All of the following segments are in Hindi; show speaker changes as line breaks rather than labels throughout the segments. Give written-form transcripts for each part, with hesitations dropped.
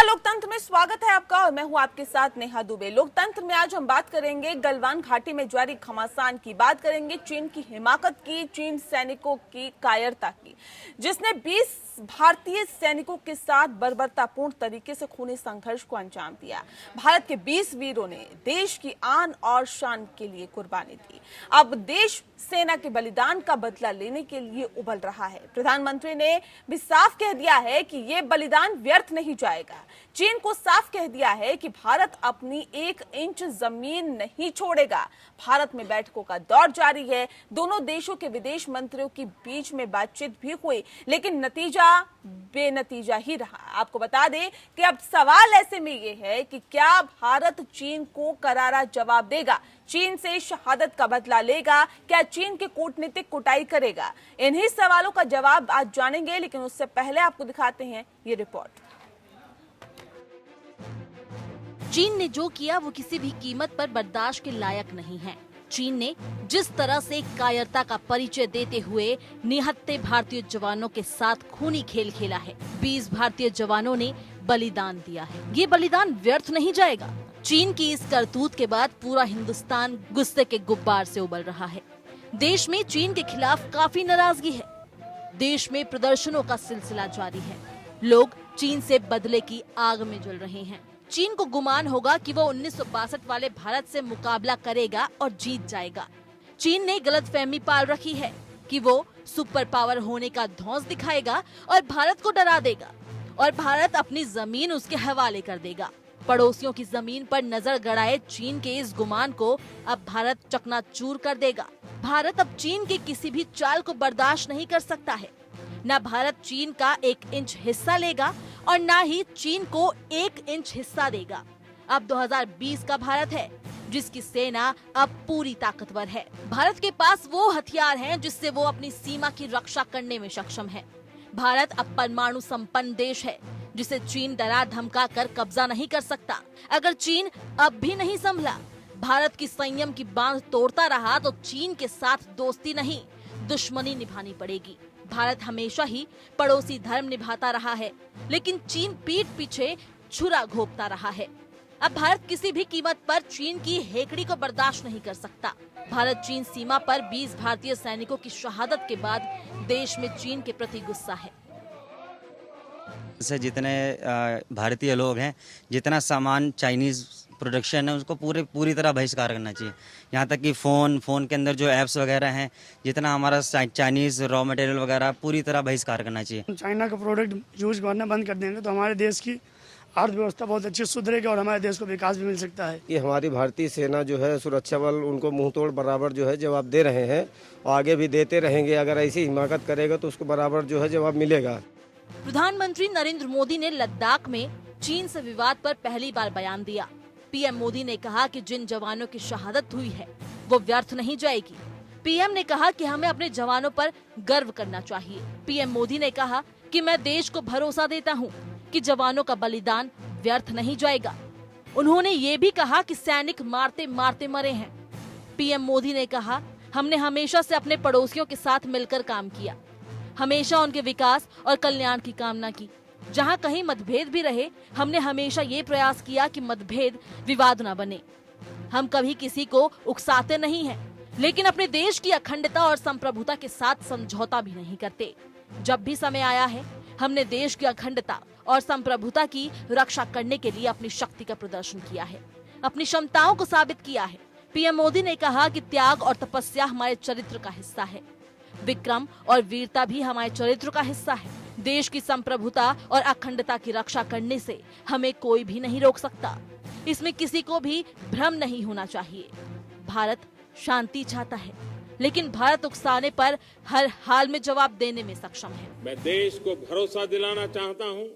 नमस्कार, लोकतंत्र में स्वागत है आपका और मैं हूं आपके साथ नेहा दुबे। लोकतंत्र में आज हम बात करेंगे गलवान घाटी में जारी घमासान की, बात करेंगे चीन की हिमाकत की, चीन सैनिकों की कायरता की, जिसने 20 भारतीय सैनिकों के साथ बर्बरतापूर्ण तरीके से खूनी संघर्ष को अंजाम दिया। भारत के 20 वीरों ने देश की आन और शान के लिए कुर्बानी दी। अब देश सेना के बलिदान का बदला लेने के लिए उबल रहा है। प्रधानमंत्री ने भी साफ कह दिया है कि यह बलिदान व्यर्थ नहीं जाएगा। चीन को साफ कह दिया है कि भारत अपनी 1 इंच जमीन नहीं छोड़ेगा। भारत में बैठकों का दौर जारी है। दोनों देशों के विदेश मंत्रियों के बीच में बातचीत भी हुई, लेकिन नतीजा बेनतीजा ही रहा। आपको बता दें कि अब सवाल ऐसे में यह है कि क्या भारत चीन को करारा जवाब देगा, चीन से शहादत का बदला लेगा, क्या चीन के कूटनीतिक कुटाई करेगा? इन्हीं सवालों का जवाब आज जानेंगे, लेकिन उससे पहले आपको दिखाते हैं ये रिपोर्ट।
चीन ने जो किया वो किसी भी कीमत पर बर्दाश्त के लायक नहीं है। चीन ने जिस तरह से कायरता का परिचय देते हुए निहत्थे भारतीय जवानों के साथ खूनी खेल खेला है। 20 भारतीय जवानों ने बलिदान दिया है। ये बलिदान व्यर्थ नहीं जाएगा। चीन की इस करतूत के बाद पूरा हिंदुस्तान गुस्से के गुब्बार से उबल रहा है। देश में चीन के खिलाफ काफी नाराजगी है। देश में प्रदर्शनों का सिलसिला जारी है। लोग चीन से बदले की आग में जल रहे हैं। चीन को गुमान होगा कि वो 1962 वाले भारत से मुकाबला करेगा और जीत जाएगा। चीन ने गलतफहमी पाल रखी है कि वो सुपर पावर होने का धौंस दिखाएगा और भारत को डरा देगा और भारत अपनी जमीन उसके हवाले कर देगा। पड़ोसियों की जमीन पर नजर गड़ाए चीन के इस गुमान को अब भारत चकनाचूर कर देगा। भारत अब चीन के किसी भी चाल को बर्दाश्त नहीं कर सकता है। न भारत चीन का 1 इंच हिस्सा लेगा और न ही चीन को 1 इंच हिस्सा देगा। अब 2020 का भारत है, जिसकी सेना अब पूरी ताकतवर है। भारत के पास वो हथियार हैं जिससे वो अपनी सीमा की रक्षा करने में सक्षम है। भारत अब परमाणु संपन्न देश है, जिसे चीन डरा धमका कर कब्जा नहीं कर सकता। अगर चीन अब भी नहीं संभला, भारत की संयम की बांध तोड़ता रहा, तो चीन के साथ दोस्ती नहीं, दुश्मनी निभानी पड़ेगी। भारत हमेशा ही पड़ोसी धर्म निभाता रहा है, लेकिन चीन पीठ पीछे छुरा घोंपता रहा है। अब भारत किसी भी कीमत पर चीन की हेकड़ी को बर्दाश्त नहीं कर सकता। भारत चीन सीमा पर 20 भारतीय सैनिकों की शहादत के बाद देश में चीन के प्रति गुस्सा है।
से जितने भारतीय लोग हैं, जितना सामान चाइनीज प्रोडक्शन है, उसको पूरी तरह बहिष्कार करना चाहिए। यहाँ तक कि फ़ोन के अंदर जो ऐप्स वगैरह हैं, जितना हमारा चाइनीज़ रॉ मटेरियल वगैरह पूरी तरह बहिष्कार करना चाहिए।
चाइना का प्रोडक्ट यूज करना बंद कर देंगे तो हमारे देश की अर्थव्यवस्था बहुत अच्छी सुधरेगी और हमारे देश को विकास भी मिल सकता है।
कि हमारी भारतीय सेना जो है, सुरक्षा बल उनको मुंहतोड़ बराबर जो है जवाब दे रहे हैं और आगे भी देते रहेंगे। अगर ऐसी हिमाकत करेगा तो उसको बराबर जो है जवाब मिलेगा।
प्रधानमंत्री नरेंद्र मोदी ने लद्दाख में चीन से विवाद पर पहली बार बयान दिया। पीएम मोदी ने कहा कि जिन जवानों की शहादत हुई है वो व्यर्थ नहीं जाएगी। पीएम ने कहा कि हमें अपने जवानों पर गर्व करना चाहिए। पीएम मोदी ने कहा कि मैं देश को भरोसा देता हूं कि जवानों का बलिदान व्यर्थ नहीं जाएगा। उन्होंने ये भी कहा कि सैनिक मारते मारते मरे हैं। पीएम मोदी ने कहा, हमने हमेशा से अपने पड़ोसियों के साथ मिलकर काम किया, हमेशा उनके विकास और कल्याण की कामना की। जहां कहीं मतभेद भी रहे, हमने हमेशा ये प्रयास किया कि मतभेद विवाद न बने। हम कभी किसी को उकसाते नहीं हैं, लेकिन अपने देश की अखंडता और संप्रभुता के साथ समझौता भी नहीं करते। जब भी समय आया है, हमने देश की अखंडता और संप्रभुता की रक्षा करने के लिए अपनी शक्ति का प्रदर्शन किया है, अपनी क्षमताओं को साबित किया है। पीएम मोदी ने कहा कि त्याग और तपस्या हमारे चरित्र का हिस्सा है, विक्रम और वीरता भी हमारे चरित्र का हिस्सा है। देश की संप्रभुता और अखंडता की रक्षा करने से हमें कोई भी नहीं रोक सकता। इसमें किसी को भी भ्रम नहीं होना चाहिए। भारत शांति चाहता है, लेकिन भारत उकसाने पर हर हाल में जवाब देने में सक्षम है।
मैं देश को भरोसा दिलाना चाहता हूं,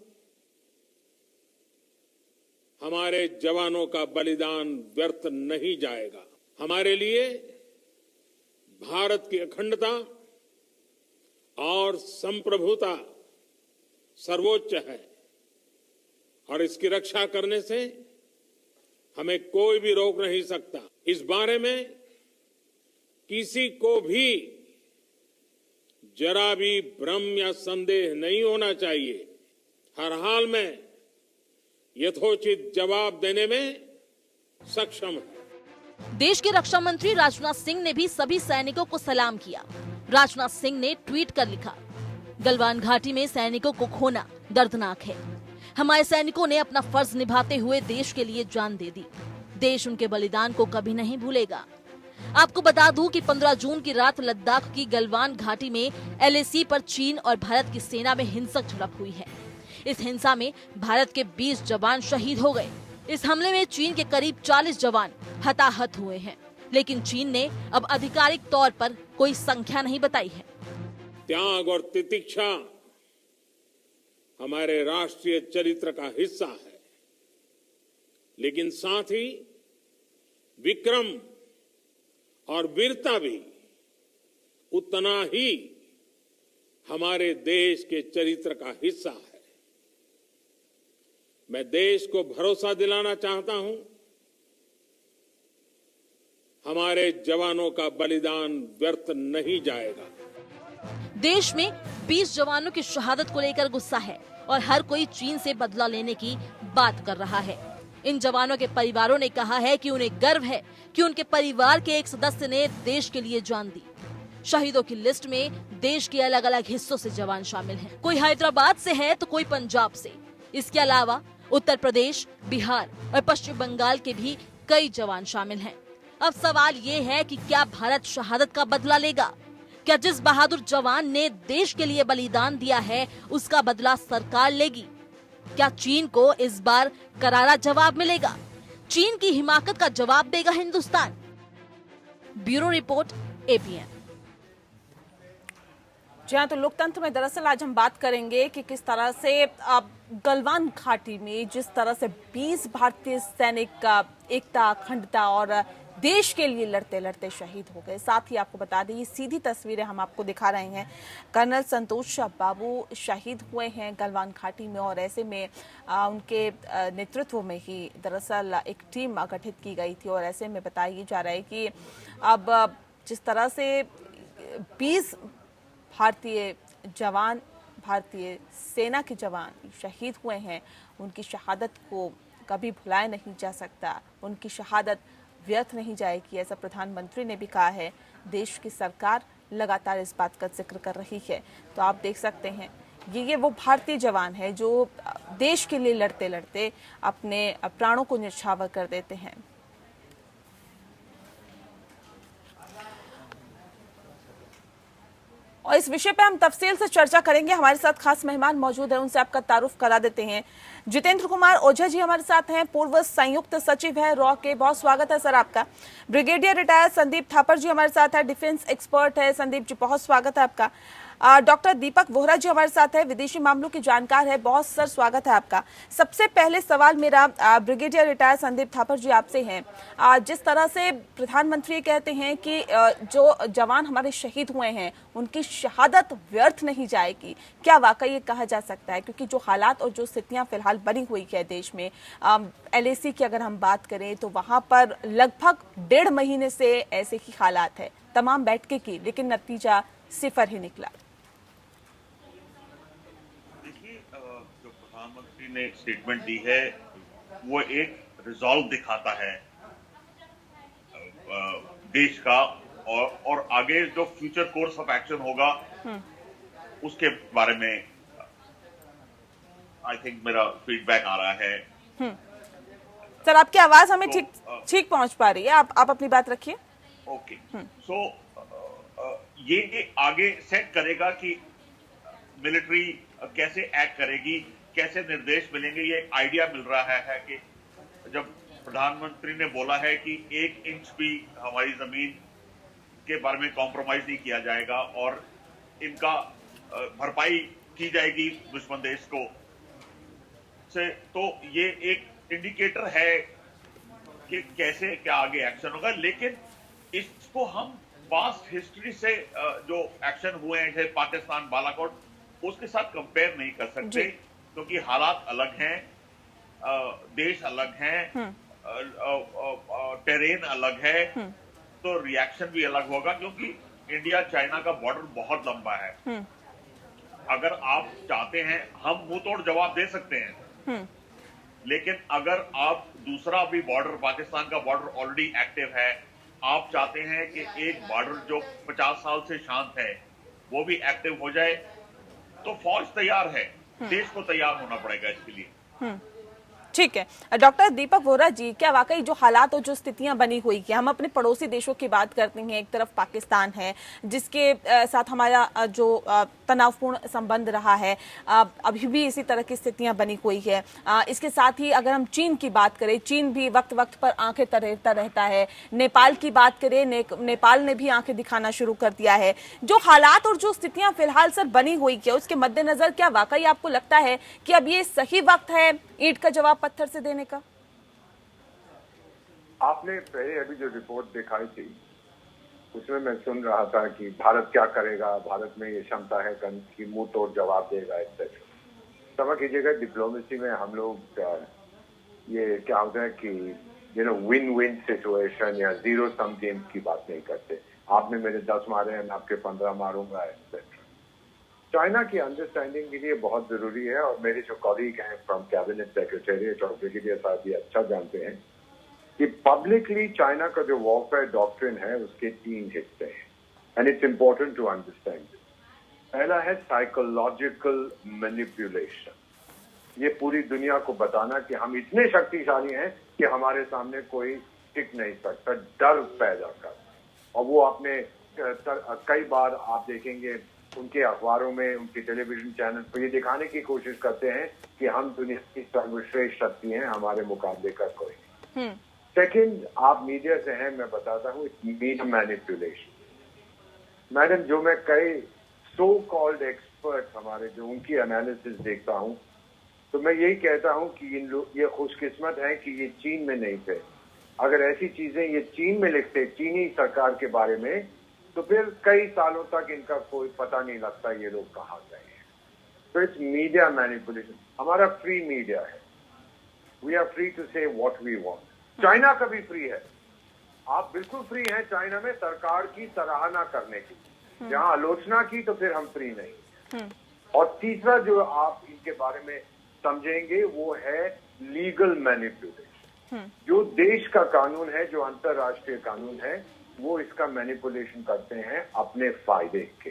हमारे जवानों का बलिदान व्यर्थ नहीं जाएगा। हमारे लिए भारत की अखंडता और संप्रभुता सर्वोच्च है और इसकी रक्षा करने से हमें कोई भी रोक नहीं सकता। इस बारे में किसी को भी जरा भी भ्रम या संदेह नहीं होना चाहिए। हर हाल में यथोचित जवाब देने में सक्षम है।
देश के रक्षा मंत्री राजनाथ सिंह ने भी सभी सैनिकों को सलाम किया। राजनाथ सिंह ने ट्वीट कर लिखा, गलवान घाटी में सैनिकों को खोना दर्दनाक है। हमारे सैनिकों ने अपना फर्ज निभाते हुए देश के लिए जान दे दी। देश उनके बलिदान को कभी नहीं भूलेगा। आपको बता दूं कि 15 जून की रात लद्दाख की गलवान घाटी में LAC पर चीन और भारत की सेना में हिंसक झड़प हुई है। इस हिंसा में भारत के 20 जवान शहीद हो गए। इस हमले में चीन के करीब 40 जवान हताहत हुए हैं, लेकिन चीन ने अब आधिकारिक तौर पर कोई संख्या नहीं बताई है।
त्याग और तितिक्षा हमारे राष्ट्रीय चरित्र का हिस्सा है, लेकिन साथ ही विक्रम और वीरता भी उतना ही हमारे देश के चरित्र का हिस्सा है। मैं देश को भरोसा दिलाना चाहता हूं, हमारे जवानों का बलिदान व्यर्थ नहीं जाएगा।
देश में 20 जवानों की शहादत को लेकर गुस्सा है और हर कोई चीन से बदला लेने की बात कर रहा है। इन जवानों के परिवारों ने कहा है कि उन्हें गर्व है कि उनके परिवार के एक सदस्य ने देश के लिए जान दी। शहीदों की लिस्ट में देश के अलग अलग हिस्सों से जवान शामिल हैं। कोई हैदराबाद से है तो कोई पंजाब से। इसके अलावा उत्तर प्रदेश, बिहार और पश्चिम बंगाल के भी कई जवान शामिल हैं। अब सवाल ये है कि क्या भारत शहादत का बदला लेगा? क्या जिस बहादुर जवान ने देश के लिए बलिदान दिया है उसका बदला सरकार लेगी? क्या चीन को इस बार करारा जवाब मिलेगा? चीन की हिमाकत का जवाब देगा हिंदुस्तान? Bureau report, APN।
जी हाँ, तो लोकतंत्र में दरअसल आज हम बात करेंगे कि किस तरह से गलवान घाटी में जिस तरह से 20 भारतीय सैनिक एकता, अखंडता और देश के लिए लड़ते लड़ते शहीद हो गए। साथ ही आपको बता दें, ये सीधी तस्वीरें हम आपको दिखा रहे हैं। कर्नल संतोष बाबू शहीद हुए हैं गलवान घाटी में और ऐसे में उनके नेतृत्व में ही दरअसल एक टीम गठित की गई थी और ऐसे में बताया जा रहा है कि अब जिस तरह से 20 भारतीय जवान, भारतीय सेना के जवान शहीद हुए हैं, उनकी शहादत को कभी भुलाया नहीं जा सकता। उनकी शहादत व्यर्थ नहीं जाएगी, ऐसा प्रधानमंत्री ने भी कहा है। देश की सरकार लगातार इस बात का जिक्र कर रही है। तो आप देख सकते हैं, ये वो भारतीय जवान है जो देश के लिए लड़ते लड़ते अपने प्राणों को न्यौछावर कर देते हैं। और इस विषय पे हम तफसील से चर्चा करेंगे। हमारे साथ खास मेहमान मौजूद हैं, उनसे आपका तारुफ करा देते हैं। जितेंद्र कुमार ओझा जी हमारे साथ हैं, पूर्व संयुक्त सचिव है रॉ के। बहुत स्वागत है सर आपका। ब्रिगेडियर रिटायर्ड संदीप थापर जी हमारे साथ है, डिफेंस एक्सपर्ट है। संदीप जी, बहुत स्वागत है आपका। डॉक्टर दीपक वोहरा जी हमारे साथ है, विदेशी मामलों की जानकार है। बहुत सर स्वागत है आपका। सबसे पहले सवाल मेरा ब्रिगेडियर रिटायर्ड संदीप थापर जी आपसे है। जिस तरह से प्रधानमंत्री कहते हैं कि जो जवान हमारे शहीद हुए हैं उनकी शहादत व्यर्थ नहीं जाएगी, क्या वाकई ये कहा जा सकता है? क्योंकि जो हालात और जो स्थितियां फिलहाल बनी हुई है देश में, LAC की अगर हम बात करें तो वहां पर लगभग 1.5 महीने से ऐसे ही हालात है, तमाम बैठकें की, लेकिन नतीजा सिफर ही निकला।
जो प्रधानमंत्री ने स्टेटमेंट दी है वो एक रिजॉल्व दिखाता है देश का, और आगे जो फ्यूचर कोर्स ऑफ एक्शन होगा उसके बारे में आई थिंक मेरा फीडबैक आ रहा है।
सर आपकी आवाज हमें ठीक पहुंच पा रही है, आप अपनी बात रखिए।
ओके, सो ये आगे सेट करेगा कि मिलिट्री कैसे एक्ट करेगी, कैसे निर्देश मिलेंगे। ये एक आइडिया मिल रहा है कि जब प्रधानमंत्री ने बोला है कि 1 इंच भी हमारी जमीन के बारे में कॉम्प्रोमाइज नहीं किया जाएगा और इनका भरपाई की जाएगी दुश्मन देश को से, तो ये एक इंडिकेटर है कि कैसे क्या आगे एक्शन होगा। लेकिन इसको हम पास्ट हिस्ट्री से जो एक्शन हुए हैं जैसे पाकिस्तान बालाकोट, उसके साथ कंपेयर नहीं कर सकते क्योंकि हालात अलग हैं, देश अलग हैं, टेरेन अलग है, तो रिएक्शन भी अलग होगा क्योंकि इंडिया चाइना का बॉर्डर बहुत लंबा है। अगर आप चाहते हैं हम मुंह तोड़ जवाब दे सकते हैं, लेकिन अगर आप दूसरा भी बॉर्डर, पाकिस्तान का बॉर्डर ऑलरेडी एक्टिव है, आप चाहते हैं कि एक बॉर्डर जो 50 साल से शांत है वो भी एक्टिव हो जाए, तो फौज तैयार है, देश को तैयार होना पड़ेगा इसके लिए।
ठीक है। डॉक्टर दीपक वोरा जी, क्या वाकई जो हालात और जो स्थितियां बनी हुई है, हम अपने पड़ोसी देशों की बात करते हैं, एक तरफ पाकिस्तान है जिसके साथ हमारा जो तनावपूर्ण संबंध रहा है, अभी भी इसी तरह की स्थितियां बनी हुई है। इसके साथ ही अगर हम चीन की बात करें, चीन भी वक्त वक्त पर आंखें तरेरता रहता है। नेपाल की बात करें, नेपाल ने भी आंखें दिखाना शुरू कर दिया है। जो हालात और जो स्थितियां फिलहाल सर बनी हुई है, उसके मद्देनजर क्या वाकई आपको लगता है कि अब ये सही वक्त है ईंट का जवाब पत्थर से देने का?
आपने पहले अभी जो रिपोर्ट दिखाई थी उसमें मैं सुन रहा था कि भारत क्या करेगा, भारत में ये क्षमता है कि मुंह तोड़ जवाब देगा, एक्सेट्रा। समझ कीजिएगा, डिप्लोमेसी में हम लोग ये क्या होता है कि विन विन सिचुएशन या जीरो सम गेम की बात नहीं करते। आपने मेरे 10 मारे हैं, मैं आपके 15 मारूंगा, एक्सेट्रा। चाइना की अंडरस्टैंडिंग के लिए बहुत जरूरी है, और मेरे जो कॉलीग हैं फ्रॉम कैबिनेट सेक्रेटेरिएट और ब्रिगेडियर साहब भी अच्छा जानते हैं कि पब्लिकली चाइना का जो वॉरफेयर डॉक्ट्रिन है उसके 3 हिस्से हैं, and it's important to understand. पहला है साइकोलॉजिकल मैनिपुलेशन। ये पूरी दुनिया को बताना कि हम इतने शक्तिशाली हैं कि हमारे सामने कोई टिक नहीं सकता, डर पैदा कर। और वो आपने कई बार आप देखेंगे उनके अखबारों में, उनके टेलीविजन चैनल पर ये दिखाने की कोशिश करते हैं कि हम दुनिया की सर्वश्रेष्ठ शक्ति हैं, हमारे मुकाबले का कोई नहीं। सेकंड, आप मीडिया से हैं, मैं बताता हूँ, मीडिया मैनिपुलेशन। मैडम, जो मैं कई सो कॉल्ड एक्सपर्ट हमारे जो उनकी एनालिसिस देखता हूँ, तो मैं यही कहता हूँ कि इन लोग ये खुशकिस्मत है कि ये चीन में नहीं थे। अगर ऐसी चीजें ये चीन में लिखते, चीनी सरकार के बारे में, तो फिर कई सालों तक इनका कोई पता नहीं लगता ये लोग कहाँ गए हैं। तो इट्स मीडिया मैनिपुलेशन। हमारा फ्री मीडिया है, वी आर फ्री टू से व्हाट वी वांट। चाइना का भी फ्री है, आप बिल्कुल फ्री हैं चाइना में सरकार की सराहना करने की, जहां आलोचना की तो फिर हम फ्री नहीं। और तीसरा जो आप इनके बारे में समझेंगे वो है लीगल मैनिपुलेशन। जो देश का कानून है, जो अंतर्राष्ट्रीय कानून है, वो इसका मैनिपुलेशन करते हैं अपने फायदे के।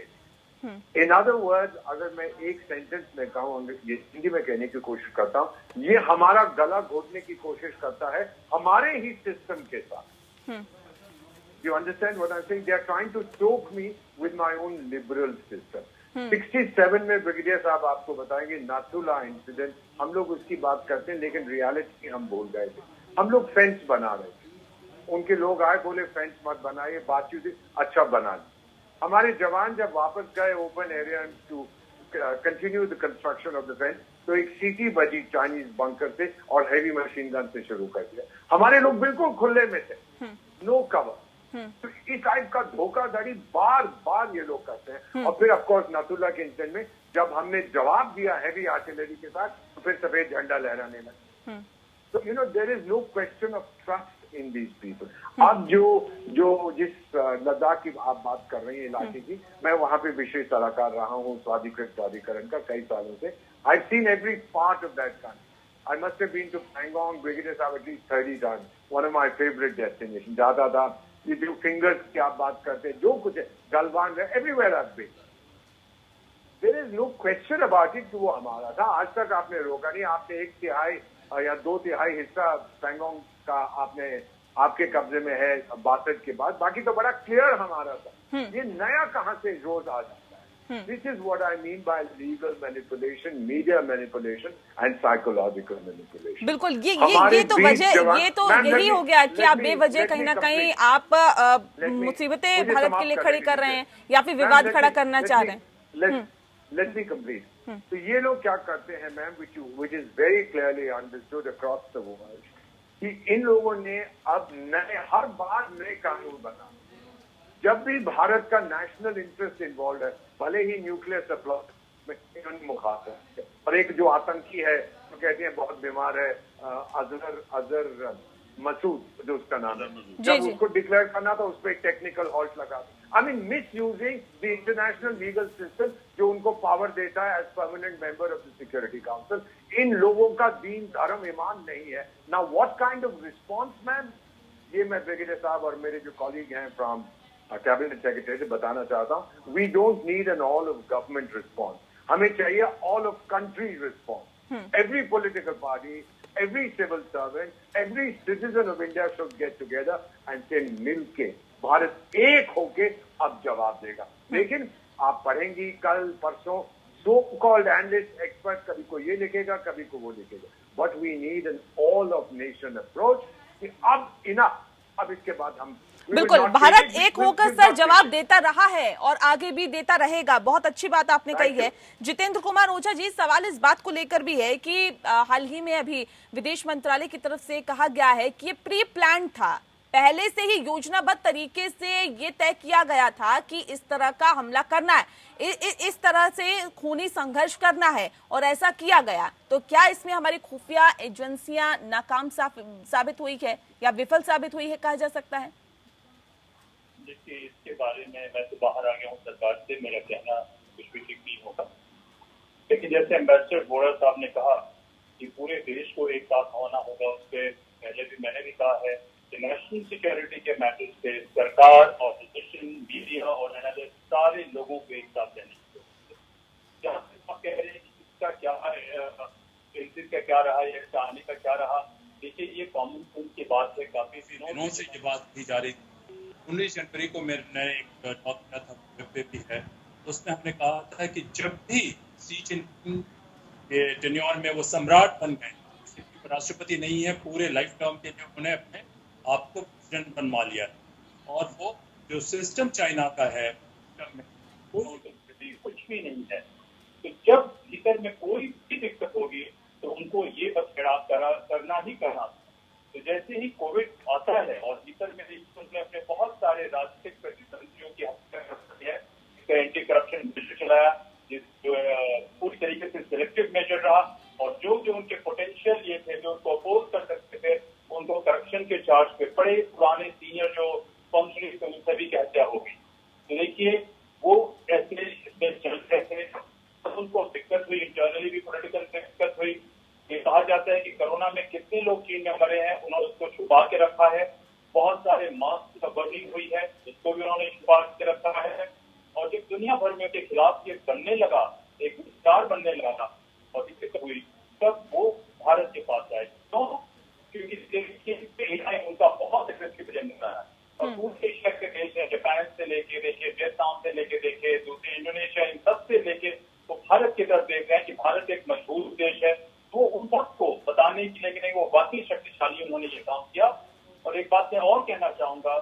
इन अदर वर्ड्स, अगर मैं एक सेंटेंस में कहूँ, ये हिंदी में कहने की कोशिश करता हूँ, ये हमारा गला घोटने की कोशिश करता है हमारे ही सिस्टम के साथ। You understand what I am saying? They are trying to choke me with my own liberal system. 67 में ब्रिगेडियर साहब आपको बताएंगे नाथुला इंसिडेंट, हम लोग उसकी बात करते हैं लेकिन रियलिटी हम भूल गए थे। हम लोग फेंस बना रहे थे, उनके लोग आए, बोले फेंस मत बनाइए, बातचीत अच्छा बना ली। हमारे जवान जब वापस गए open area to continue the construction of the fence, तो एक सीटी बजी चाइनीज बंकर से और हैवी मशीन गन से शुरू कर दिया। हमारे लोग बिल्कुल खुले में थे, नो कवर। तो इस टाइप का धोखाधड़ी बार बार ये लोग करते हैं। और फिर ऑफकोर्स नाथुला के इंसिडेंट में जब हमने जवाब दिया हैवी आर्टिलरी के साथ, तो फिर सफेद झंडा लहराने लगा। तो there is no question of trust in these people. अब जो जिस लद्दाख की आप बात कर रही हैं इलाके की, मैं वहां पे विशेष सलाहकार रहा हूँ स्वाधिकृत प्राधिकरण का कई सालों से। I seen every part of that country. I must have been to Pangong, Brigadier Saab, at least 30 times. One of my favorite destinations. जाता था, ये जो फिंगर्स की आप बात करते हैं, जो कुछ है, गलवान है, everywhere I've been. There is no question about it कि वो हमारा था। आज तक आपने रोका नहीं। आपने 1/3 या 2/3 हिस्सा पैंगोंग का आपके कब्जे में है 62 के बाद, बाकी तो बड़ा क्लियर हमारा था। ये नया कहाँ से रोज आ जाता है? This is what I mean by legal manipulation, media manipulation and psychological manipulation.
बिल्कुल, ये तो वजह, ये तो यही हो गया कि आप बेवजह कहीं ना कहीं आप मुसीबतें भारत के लिए खड़ी कर रहे हैं या फिर विवाद खड़ा करना चाह रहे हैं।
Let me complete. तो ये लोग क्या करते हैं ma'am, which is very clearly understood across the world, कि इन लोगों ने अब हर बार नए कानून बना। जब भी भारत का नेशनल इंटरेस्ट इन्वॉल्व है, भले ही न्यूक्लियर सप्लाई में मुखातिब है, और एक जो आतंकी है तो कहते हैं बहुत बीमार है, अजहर मसूद जो उसका नाम है, जब उसको डिक्लेयर करना था उस पर एक टेक्निकल हॉल्ट लगा। I mean, misusing the international legal system जो उनको पावर देता है as permanent member of the Security Council. इन लोगों का दीन धर्म ईमान नहीं है. Now what kind of response, man? ये मैं ब्रिगेडियर साहब और मेरे जो कॉलीग हैं फ्रॉम कैबिनेट सेक्रेटरी से बताना चाहता हूँ. We don't need an all of government response. हमें चाहिए all of country response. Every political party, every civil servant, every citizen of India should get together and से मिलके भारत एक होके अब जवाब देगा. लेकिन आप पढ़ेंगी कल परसों सो कॉल्ड एनालिस्ट एक्सपर्ट, कभी को ये लिखेगा कभी को वो लिखेगा. But we need an all of nation approach कि अब इनफ, अब इसके बाद हम
बिल्कुल भारत एक होकर सर जवाब देता रहा है और आगे भी देता रहेगा. बहुत अच्छी बात आपने कही है. जितेंद्र कुमार ओझा जी, सवाल इस बात को लेकर भी है कि हाल ही में अभी विदेश मंत्रालय की तरफ से कहा गया है कि ये प्री प्लान था, पहले से ही योजनाबद्ध तरीके से ये तय किया गया था कि इस तरह का हमला करना है, इस तरह से खूनी संघर्ष करना है और ऐसा किया गया. तो क्या इसमें हमारी खुफिया एजेंसियां नाकाम साबित हुई है या विफल साबित हुई है, कहा जा सकता है?
देखिए, इसके बारे में मैं तो बाहर आ गया हूँ सरकार से, मेरा कहना कुछ भी ठीक नहीं होगा. लेकिन जैसे एम्बेसडर बोरा साहब ने कहा कि पूरे देश को एक साथ होना होगा, उससे पहले भी मैंने भी कहा है कि नेशनल सिक्योरिटी के मैटर्स पे सरकार, ऑपोजिशन, मीडिया और एनालिस्ट सारे लोगों को एक साथ रहना चाहिए. जहाँ आप कह रहे हैं कि इसका क्या का क्या रहा या इसका आने का क्या रहा, देखिए ये कॉमन सेंस की बात है. काफी दिनों से ये बात की जा रही थी. 19 जनवरी को मैंने एक टॉक किया था, पे भी है, उसमें हमने कहा था कि जब भी सी जिनपिंग के टेन्योर में वो सम्राट बन गए, राष्ट्रपति नहीं है, पूरे लाइफ टर्म के लिए उन्हें अपने आप को प्रेसिडेंट बनवा लिया, और वो जो सिस्टम चाइना का है कुछ भी नहीं है. तो जब भीतर में कोई भी दिक्कत होगी तो उनको ये बदखिलाफ करना ही करना. तो जैसे ही कोविड आता है और भीतर में उन्होंने अपने बहुत सारे राजनीतिक प्रतिद्वंदियों की हत्या की है, एंटी करप्शन बिल चलाया, जो पूरी तरीके से सिलेक्टिव मेजर रहा, और जो उनके पोटेंशियल ये थे जो उनको अपोज कर सकते थे उनको करप्शन के चार्ज पे पड़े. पुराने सीनियर जो फंक्शनरीज थे उन सभी की हत्या हो गई. तो देखिए वो ऐसे इसमें चल रहे थे, तो उनको दिक्कत हुई, इंटरनली भी पॉलिटिकल दिक्कत हुई. ये कहा जाता है कि कोरोना में कितने लोग चीन में मरे हैं, उन्होंने उसको छुपा के रखा है. बहुत सारे मास्क की बर्निंग हुई है, इसको भी उन्होंने छुपा के रखा है. और जब दुनिया भर में के खिलाफ ये बनने लगा, एक विस्तार बनने लगा और दिक्कत हुई, तब वो भारत के पास आए. तो क्योंकि उनका बहुत एग्रेसिव एजेंडा है और पूरे एशिया के देश है, जापान से लेके देखे, वियतनाम से लेके देखे, दूसरे इंडोनेशिया, इन सब से लेके तो भारत की तरफ देख रहे हैं कि भारत एक मजबूत देश है. तो उन सबको बताने के लिए वो वाकई शक्तिशाली उन्होंने ये काम किया. और एक बात मैं और कहना चाहूंगा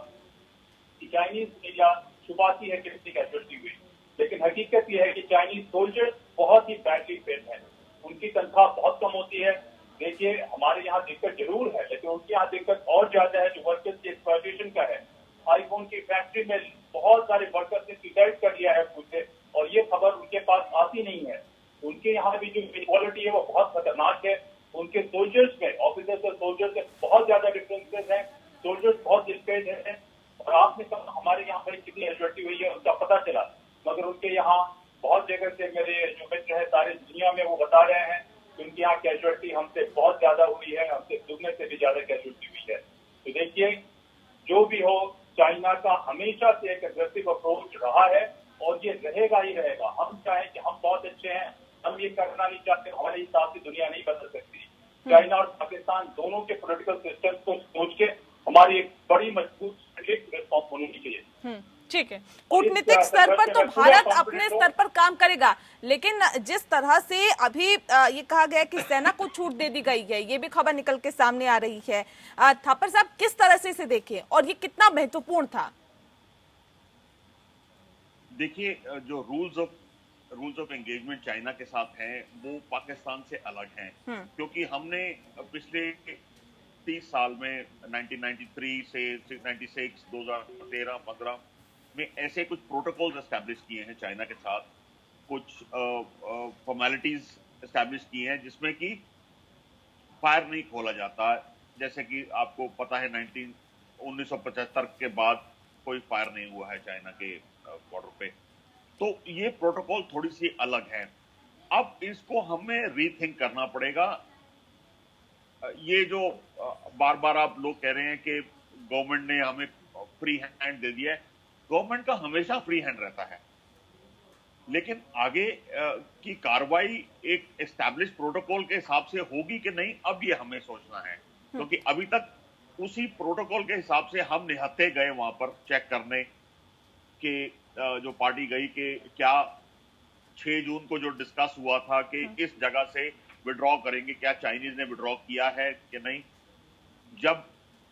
कि चाइनीज मीडिया छुपाती है कि कितनी कैजुअल्टी हुई, लेकिन हकीकत यह है कि चाइनीज सोल्जर्स बहुत ही बैडली पेड हैं, उनकी तनख्वाह बहुत कम होती है. देखिए हमारे यहाँ दिक्कत जरूर है, लेकिन उनके यहाँ दिक्कत और ज्यादा है जो वर्कर्स की एक्सप्लॉयटेशन का है. आईफोन की फैक्ट्री में बहुत सारे वर्कर्स ने सुसाइड कर लिया है खुद से, और ये खबर उनके पास आती नहीं है. उनके यहाँ भी जो इक्वालिटी है वो बहुत खतरनाक है. उनके सोल्जर्स में, ऑफिसर्स और सोल्जर्स में बहुत ज्यादा डिफरेंसेस हैं. सोल्जर्स बहुत डिस्पेज हैं. और आपने कहा हमारे यहाँ पर कितनी कैजुअल्टी हुई है उसका पता चला, मगर उनके यहाँ बहुत जगह से मेरे जो मित्र हैं सारी दुनिया में वो बता रहे हैं कि उनके यहाँ कैजुअल्टी हमसे बहुत ज्यादा हुई है, हमसे दुगने से भी ज्यादा कैजुअल्टी हुई है. तो देखिए जो भी हो, चाइना का हमेशा से एक एग्रेसिव अप्रोच रहा है और ये रहेगा ही रहेगा. हम चाहें कि हम बहुत अच्छे हैं, हम ये करना नहीं चाहते, हमारे हिसाब से दुनिया नहीं बदल सकती. चाइना और पाकिस्तान दोनों के पॉलिटिकल सिस्टम को सोच के हमारी एक बड़ी मजबूत रिस्पॉन्स होनी चाहिए.
ठीक है, कूटनीतिक स्तर पर तो भारत अपने स्तर पर काम करेगा, लेकिन जिस तरह से अभी ये कहा गया कि सेना को छूट दे दी गई है, ये भी खबर निकल के सामने आ रही है. थापर साहब किस तरह से इसे देखें और ये कितना महत्वपूर्ण था?
देखिए जो रूल्स ऑफ एंगेजमेंट चाइना के साथ हैं वो पाकिस्तान से अलग हैं, क्योंकि हमने पिछले 30 साल में 1993 से 96, 2013, 15 में ऐसे कुछ प्रोटोकॉल्स एस्टैब्लिश किए हैं चाइना के साथ, कुछ फॉर्मेलिटीज एस्टैब्लिश की हैं जिसमें कि फायर नहीं खोला जाता. जैसे कि आपको पता है 1975 के बाद कोई फायर नहीं हुआ है चाइना के बॉर्डर पे। तो ये प्रोटोकॉल थोड़ी सी अलग है। अब इसको हमें रीथिंक करना पड़ेगा। ये जो बार बार आप लोग कह रहे हैं कि गवर्नमेंट ने हमें फ्री हैंड दे दिया है, गवर्नमेंट का हमेशा फ्री हैंड रहता है, लेकिन आगे की कार्रवाई एक एस्टैब्लिश प्रोटोकॉल के हिसाब से होगी कि नहीं, अब ये हमें सोचना है। क्योंकि अभी तक उसी प्रोटोकॉल के हिसाब से हम निहत्थे गए वहां पर चेक करने कि जो पार्टी गई कि क्या 6 जून को जो डिस्कस हुआ था कि इस जगह से विड्रॉ करेंगे, क्या चाइनीज ने विड्रॉ किया है कि नहीं। जब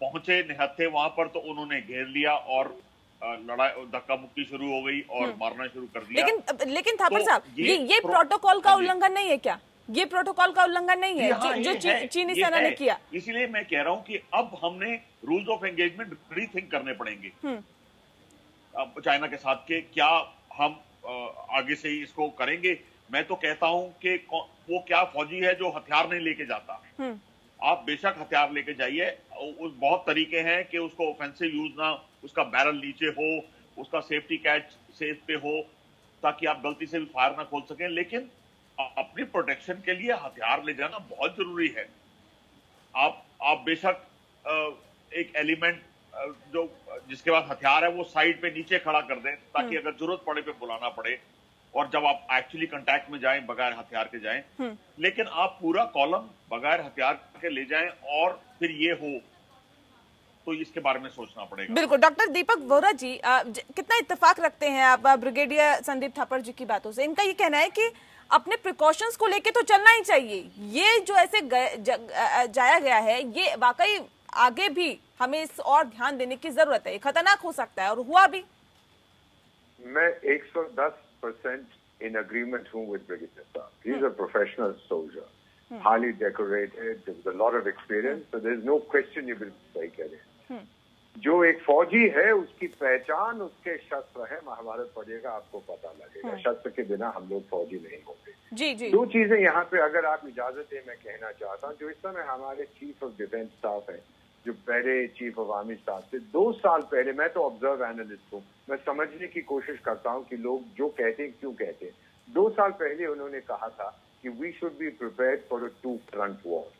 पहुंचे निहत्थे वहां पर तो उन्होंने घेर लिया और लड़ाई धक्का मुक्की शुरू हो गई और मारना शुरू कर दिया।
लेकिन थापर साहब, ये प्रोटोकॉल का उल्लंघन नहीं है क्या? ये प्रोटोकॉल का उल्लंघन नहीं है जो चीनी सेना ने किया?
इसीलिए मैं कह रहा हूं कि अब हमने रूल्स ऑफ एंगेजमेंट रीथिंक करने पड़ेंगे अब चाइना के साथ के क्या हम आगे से ही इसको करेंगे। मैं तो कहता हूं कि वो क्या फौजी है जो हथियार नहीं लेके जाता। आप बेशक हथियार लेके जाइए, बहुत तरीके हैं कि उसको ऑफेंसिव यूज ना, उसका बैरल नीचे हो, उसका सेफ्टी कैच सेफ पे हो ताकि आप गलती से भी फायर ना खोल सकें, लेकिन अपनी प्रोटेक्शन के लिए हथियार ले जाना बहुत जरूरी है। आप बेशक एक एलिमेंट जो जिसके पास हथियार है वो साइड पे नीचे खड़ा कर दें ताकि अगर जरूरत पड़े पे बुलाना पड़े, और जब आप एक्चुअली कांटेक्ट में जाएं बगैर हथियार के जाएं, लेकिन आप पूरा कॉलम बगैर हथियार के ले जाएं और फिर ये हो, तो इसके बारे में सोचना पड़ेगा।
बिल्कुल। डॉक्टर दीपक वोरा जी, कितना इत्तेफाक रखते हैं आप ब्रिगेडियर संदीप थापर जी की बातों से? इनका ये कहना है कि अपने प्रिकॉशंस को लेके तो चलना ही चाहिए, ये जो ऐसे जाया गया है ये वाकई आगे भी हमें इस और ध्यान देने की जरूरत है, खतरनाक हो सकता है और हुआ भी।
मैं 110% in agreement हूँ with Brigadier Saab. He's a professional soldier, highly decorated, with a lot of experience, so there's no question ये बिल्कुल सही कह रहे हैं। जो एक फौजी है उसकी पहचान उसके शस्त्र है। महाभारत पढ़िएगा आपको पता लगेगा, शस्त्र के बिना हम लोग फौजी नहीं होते।
जी जी।
दो चीजें यहाँ पे अगर आप इजाजत दें मैं कहना चाहता हूँ। जो इस समय हमारे चीफ ऑफ डिफेंस स्टाफ है, जो पहले चीफ ऑफ आर्मी स्टाफ थे, 2 साल पहले, मैं तो ऑब्जर्व एनालिस्ट हूँ, मैं समझने की कोशिश करता हूँ कि लोग जो कहते हैं क्यों कहते हैं। 2 साल पहले उन्होंने कहा था कि we should be prepared for a 2 front war.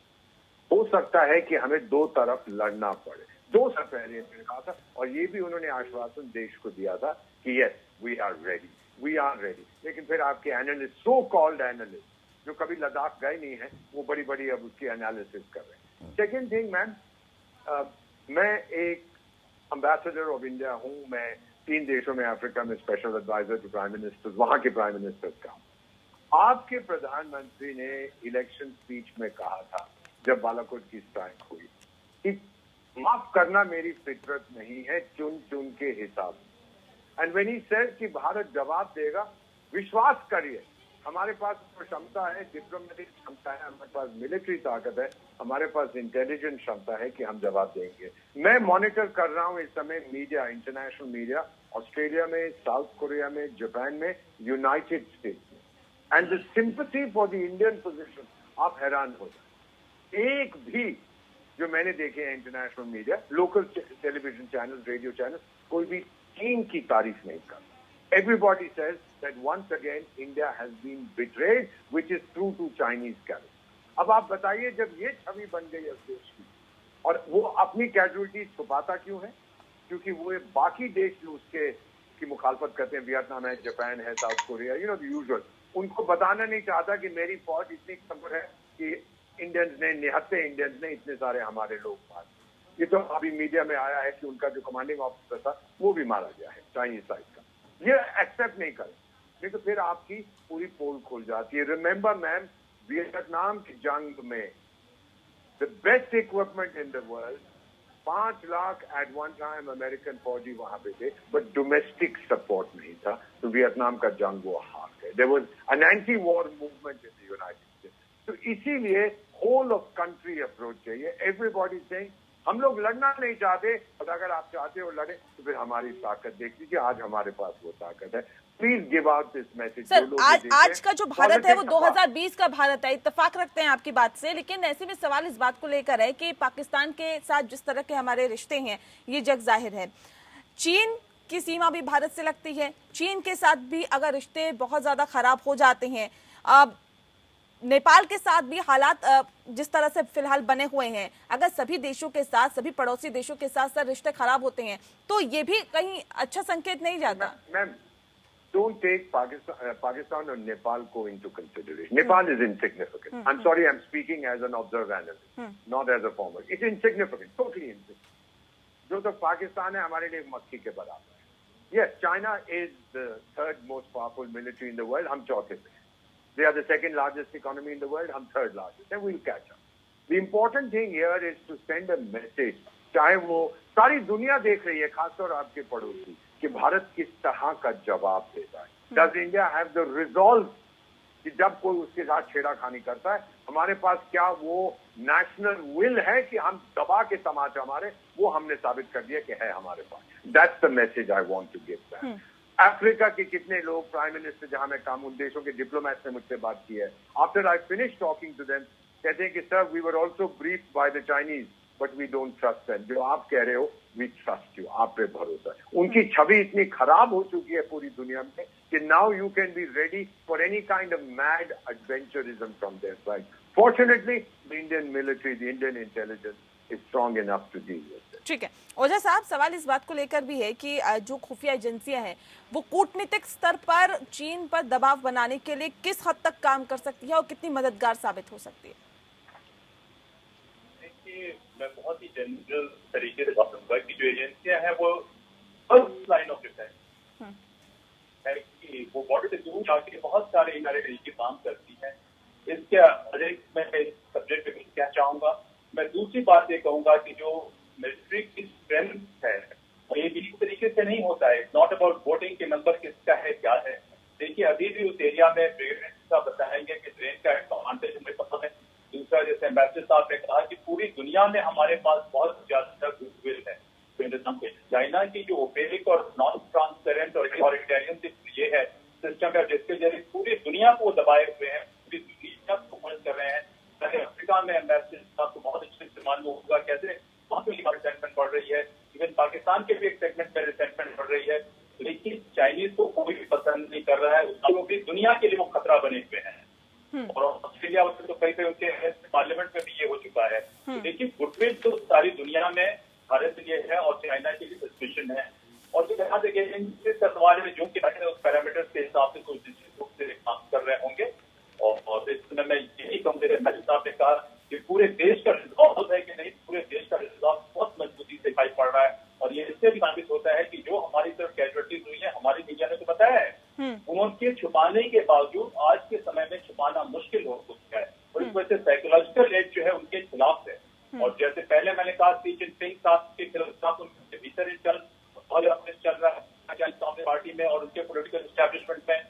हो सकता है कि हमें 2 तरफ लड़ना पड़े। 2 साल पहले उन्होंने कहा था, और ये भी उन्होंने आश्वासन देश को दिया था कि yes we are ready, we are ready. लेकिन फिर आपके एनालिस्ट, सो कॉल्ड एनालिस्ट जो कभी लद्दाख गए नहीं है, वो बड़ी बड़ी अब उसकी एनालिसिस कर रहे हैं। सेकेंड थिंग मैम, मैं एक एम्बेसडर ऑफ इंडिया हूं। मैं 3 देशों में अफ्रीका में special adviser to prime minister, वहां के प्राइम मिनिस्टर्स का। आपके प्रधानमंत्री ने इलेक्शन स्पीच में कहा था जब बालाकोट की स्ट्राइक हुई कि माफ करना मेरी फितरत नहीं है, चुन चुन के हिसाब। एंड व्हेन ही सेड कि भारत जवाब देगा, विश्वास करिए हमारे पास क्षमता है, डिप्लोमेटिक क्षमता है, हमारे पास मिलिट्री ताकत है, हमारे पास इंटेलिजेंस क्षमता है कि हम जवाब देंगे। मैं मॉनिटर कर रहा हूं इस समय मीडिया, इंटरनेशनल मीडिया, ऑस्ट्रेलिया में, साउथ कोरिया में, जापान में, यूनाइटेड स्टेट्स में, and the sympathy for the Indian position, आप हैरान हो जाए। एक भी जो मैंने देखे हैं international media, local television channel, radio channel, कोई भी चीन की तारीफ नहीं करता। Everybody says that once again India has been betrayed, which is true to Chinese character. अब आप बताइए, जब ये छवि बन गई इस देश की, और वो अपनी कैजुअलिटी छुपाता क्यों है? क्योंकि वो बाकी देश जो उसके की मुखालफत करते हैं, वियतनाम है, जापान है, south Korea, you know the usual, उनको बताना नहीं चाहता कि मेरी फौज इतनी कमजोर है कि इंडियंस ने, निहत्थे इंडियंस ने इतने सारे हमारे लोग मारे। ये तो अभी मीडिया में आया है कि उनका जो कमांडिंग ऑफिसर था वो भी मारा गया है चाइनीज साइड का। ये एक्सेप्ट नहीं करें, नहीं तो फिर आपकी पूरी पोल खुल जाती है। रिमेंबर मैम, वियतनाम की जंग में the best equipment in the world, 5 lakh at one time American फौजी वहां पे थे, बट डोमेस्टिक सपोर्ट नहीं था, तो वियतनाम का जंग वो हार गए। There was an anti war movement in the United States. तो इसीलिए होल ऑफ कंट्री अप्रोच चाहिए। एवरीबॉडी सेइंग हम लोग लड़ना नहीं चाहते, और अगर आप चाहते हो लड़े तो फिर हमारी ताकत देख लीजिए, आज हमारे पास वो ताकत है। Please give out this message.
Sir, आज का जो भारत है वो 2020 का भारत है, इत्तेफाक रखते हैं आपकी बात से, लेकिन ऐसे में सवाल इस बात को लेकर है कि पाकिस्तान के साथ जिस तरह के हमारे रिश्ते हैं ये जग जाहिर है। चीन की सीमा भी भारत से लगती है, चीन के साथ भी अगर रिश्ते बहुत ज्यादा खराब हो जाते हैं, नेपाल के साथ भी हालात जिस तरह से फिलहाल बने हुए हैं, अगर सभी देशों के साथ, सभी पड़ोसी देशों के साथ रिश्ते खराब होते हैं तो ये भी कहीं अच्छा संकेत नहीं जाता।
Ma'am, don't take Pakistan and Nepal into consideration. Nepal is insignificant. I'm sorry, I'm speaking as an observer analyst, not as a former. It's insignificant, totally insignificant. जो तो पाकिस्तान है हमारे लिए मक्खी के बराबर है। Yes, China is the third most powerful military in the world. हम चौथे पे हैं। They are the second largest economy in the world. हम third largest, and we'll catch up. The important thing here is to send a message. चाहे वो सारी दुनिया देख रही है, खासतौर आपके पड़ोसी, कि भारत किस तरह का जवाब देता है। Does India have the resolve कि जब कोई उसके साथ छेड़ाखानी करता है, हमारे पास क्या वो नेशनल विल है कि हम दबा के तमाचा मारे? वो हमने साबित कर दिया कि है हमारे पास। That's the message I want to give back. Africa के कितने लोग, प्राइम मिनिस्टर जहां मैं काम, उन देशों के डिप्लोमैट्स ने मुझसे बात की है। After I finish talking to them, कहते हैं कि sir we were also briefed by the Chinese but we don't trust them. जो आप कह रहे हो, वी ट्रस्ट यू, आप पे भरोसा है। उनकी छवि इतनी खराब हो चुकी है पूरी दुनिया में कि now you can be ready for any kind of mad adventurism from their side. Fortunately the Indian military, the Indian intelligence is strong enough to deal with it.
ठीक है ओझा साहब, सवाल इस बात को लेकर भी है कि जो खुफिया एजेंसियां हैं वो कूटनीतिक स्तर पर चीन पर दबाव बनाने के लिए किस हद तक काम कर सकती है और कितनी मददगार साबित हो सकती है?
देखिए, मैं बहुत ही जनरल तरीके से बात करूंगा कि जो एजेंसियां हैं वो फर्स्ट लाइन ऑफ डिफेंस है कि वो बॉर्डर से दूर जाके बहुत सारे तरीके काम करती है। इसके अधिक मैं इस सब्जेक्ट पे क्या चाहूंगा, मैं दूसरी बात ये कहूंगा कि जो मिलिट्री की स्ट्रेंथ है ये किसी तरीके से नहीं होता है। इट्स नॉट अबाउट वोटिंग के नंबर किसका है क्या है। देखिए, अभी भी उस एरिया में ब्रिगेड का बताएंगे कि ट्रेन का एडवांटेज हमें पता है। दूसरा, जैसे एम्बेसडर साहब ने कहा कि पूरी दुनिया में हमारे पास बहुत ज्यादा गुडविल है। चाइना की जो ओपेक और नॉन ट्रांसपेरेंट और अथॉरिटेरियन ये है सिस्टम है जिसके जरिए पूरी दुनिया को दबाए हुए हैं, पूरी दुनिया को मदद कर रहे हैं। अफ्रीका में एम्बेसडर साहब को बहुत अच्छे से मालूम होगा कैसे वहां पे रिसेंटमेंट बढ़ रही है। इवन पाकिस्तान के भी एक सेगमेंट में रिसेंटमेंट बढ़ रही है। लेकिन चाइनीज को कोई भी पसंद नहीं कर रहा है, उसको भी दुनिया के लिए वो खतरा बने हुए हैं। और ऑस्ट्रेलिया तो कहीं पे उनके पार्लियामेंट में भी ये हो चुका है। लेकिन गुडविल तो सारी दुनिया में भारत के लिए है और चाइना के लिए सस्पेशन है। और जो यहाँ देखिए सवाल में जो उस पैरामीटर्स के हिसाब से कुछ निश्चित रूप से काम कर रहे होंगे। और इस समय मैं यही कहूँगा, साहब ने कहा कि पूरे देश का रिजॉल्व है कि नहीं, पूरे देश का रिजॉल्व बहुत मजबूती से दिखाई पड़ रहा है। और ये इससे भी साबित होता है कि जो हमारी तरफ कैजुअलिटीज हुई है, हमारी मीडिया ने तो बताया है, उनके छुपाने के बावजूद आज के समय में छुपाना मुश्किल हो चुका है। और इस वजह से साइकोलॉजिकल एज जो है उनके खिलाफ है। और जैसे पहले मैंने कहा शी जिनपिंग साहब के खिलाफ उनके भीतर चल रहा है कांग्रेस पार्टी में और उनके पोलिटिकल एस्टेब्लिशमेंट में,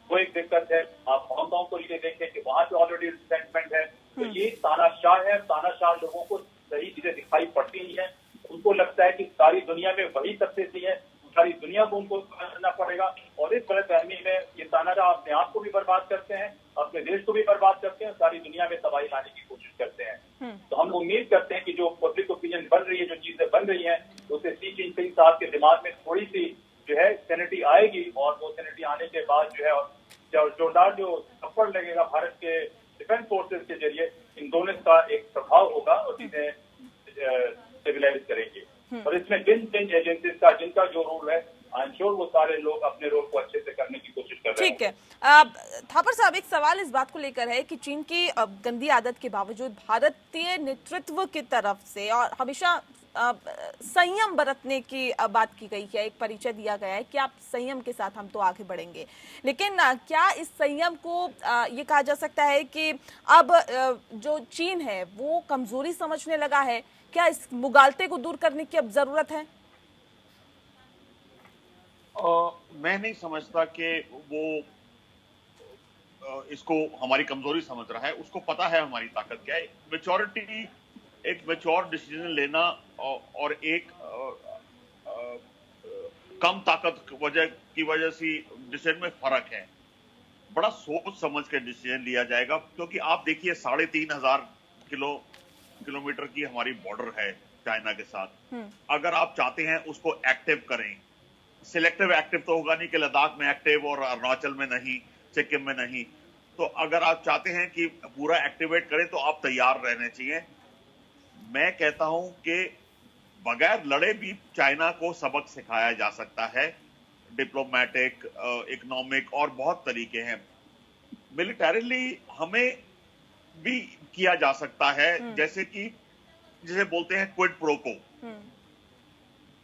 वो एक दिक्कत है। आप हांगकांग को लिए देखें कि वहां पे ऑलरेडी रिसेंटमेंट है। तो ये तानाशाह है, तानाशाह लोगों को सही चीजें दिखाई पड़ती नहीं है। उनको लगता है कि सारी दुनिया में वही सबसे सही है, सारी दुनिया को उनको करना पड़ेगा। और इस गलतफहमी में ये तानाशाह अपने आप को भी बर्बाद करते हैं, अपने देश को भी बर्बाद करते हैं, सारी दुनिया में तबाही लाने की कोशिश करते हैं। तो हम उम्मीद करते हैं कि जो पब्लिक ओपिनियन बन रही है, जो चीजें बन रही हैं, उससे शी जिनपिंग साहब के दिमाग में थोड़ी सी जो है सैनिटी आएगी। और वो सैनिटी आने के बाद जो है जोरदार जो थप्पड़ लगेगा भारत के डिफेंस फोर्सेस के जरिए, इन दोनों का एक प्रभाव होगा और चीजें स्टेबलाइज करेंगे। और इसमें जिन एजेंसीज का जिनका जो रोल है, आई एम श्योर वो सारे लोग अपने रोल को अच्छे से करने की कोशिश कर रहे हैं।
ठीक है थापर साहब, एक सवाल इस बात को लेकर है कि चीन की गंदी आदत के बावजूद भारतीय नेतृत्व की तरफ से और हमेशा संयम बरतने की बात की गई है, एक परिचय दिया गया है कि आप संयम के साथ हम तो आगे बढ़ेंगे। लेकिन क्या इस संयम को ये कहा जा सकता है कि अब जो चीन है वो कमजोरी समझने लगा है? क्या इस मुगालते को दूर करने की अब जरूरत है?
मैं नहीं समझता कि वो इसको हमारी कमजोरी समझ रहा है। उसको पता है हमारी ताकत क्या है। मैच्योरिटी, एक मैच्योर डिसीजन लेना और एक कम ताकत की वजह से डिसीजन में फर्क है। बड़ा सोच समझ के डिसीजन लिया जाएगा, क्योंकि आप देखिए 3,500 किलोमीटर की हमारी बॉर्डर है चाइना के साथ। अगर आप चाहते हैं उसको एक्टिव करें, सिलेक्टिव एक्टिव तो होगा नहीं कि लद्दाख में एक्टिव और अरुणाचल में नहीं, सिक्किम में नहीं, तो अगर आप चाहते हैं कि पूरा एक्टिवेट करें तो आप तैयार रहने चाहिए। मैं कहता हूं कि बगैर लड़े भी चाइना को सबक सिखाया जा सकता है, डिप्लोमेटिक, इकोनॉमिक और बहुत तरीके हैं। मिलिटरीली हमें भी किया जा सकता है, जैसे कि जिसे बोलते हैं क्विड प्रो को।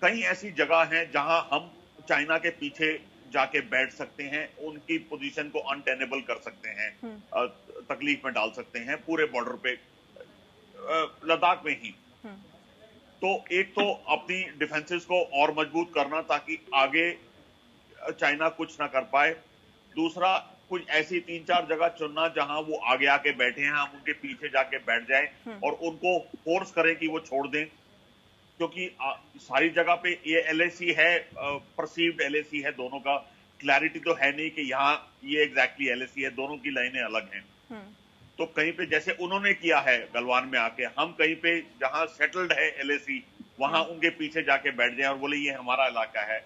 कई ऐसी जगह हैं जहां हम चाइना के पीछे जाके बैठ सकते हैं, उनकी पोजीशन को अनटेनेबल कर सकते हैं, तकलीफ में डाल सकते हैं पूरे बॉर्डर पे, लद्दाख में ही। तो एक तो अपनी डिफेंसेस को और मजबूत करना ताकि आगे चाइना कुछ ना कर पाए। दूसरा, कुछ ऐसी 3-4 जगह चुनना जहां वो आगे आके बैठे हैं, हम उनके पीछे जाके बैठ जाएं और उनको फोर्स करें कि वो छोड़ दें, क्योंकि सारी जगह पे ये एलएसी है, परसीव्ड एलएसी है, दोनों का क्लैरिटी तो है नहीं कि यहाँ ये एग्जैक्टली एलएसी है, दोनों की लाइनें अलग हैं। तो कहीं पे जैसे उन्होंने किया है गलवान में आके, हम कहीं पे जहां सेटल्ड है एलएसी वहां उनके पीछे जाके बैठ जाए और बोले ये हमारा इलाका है,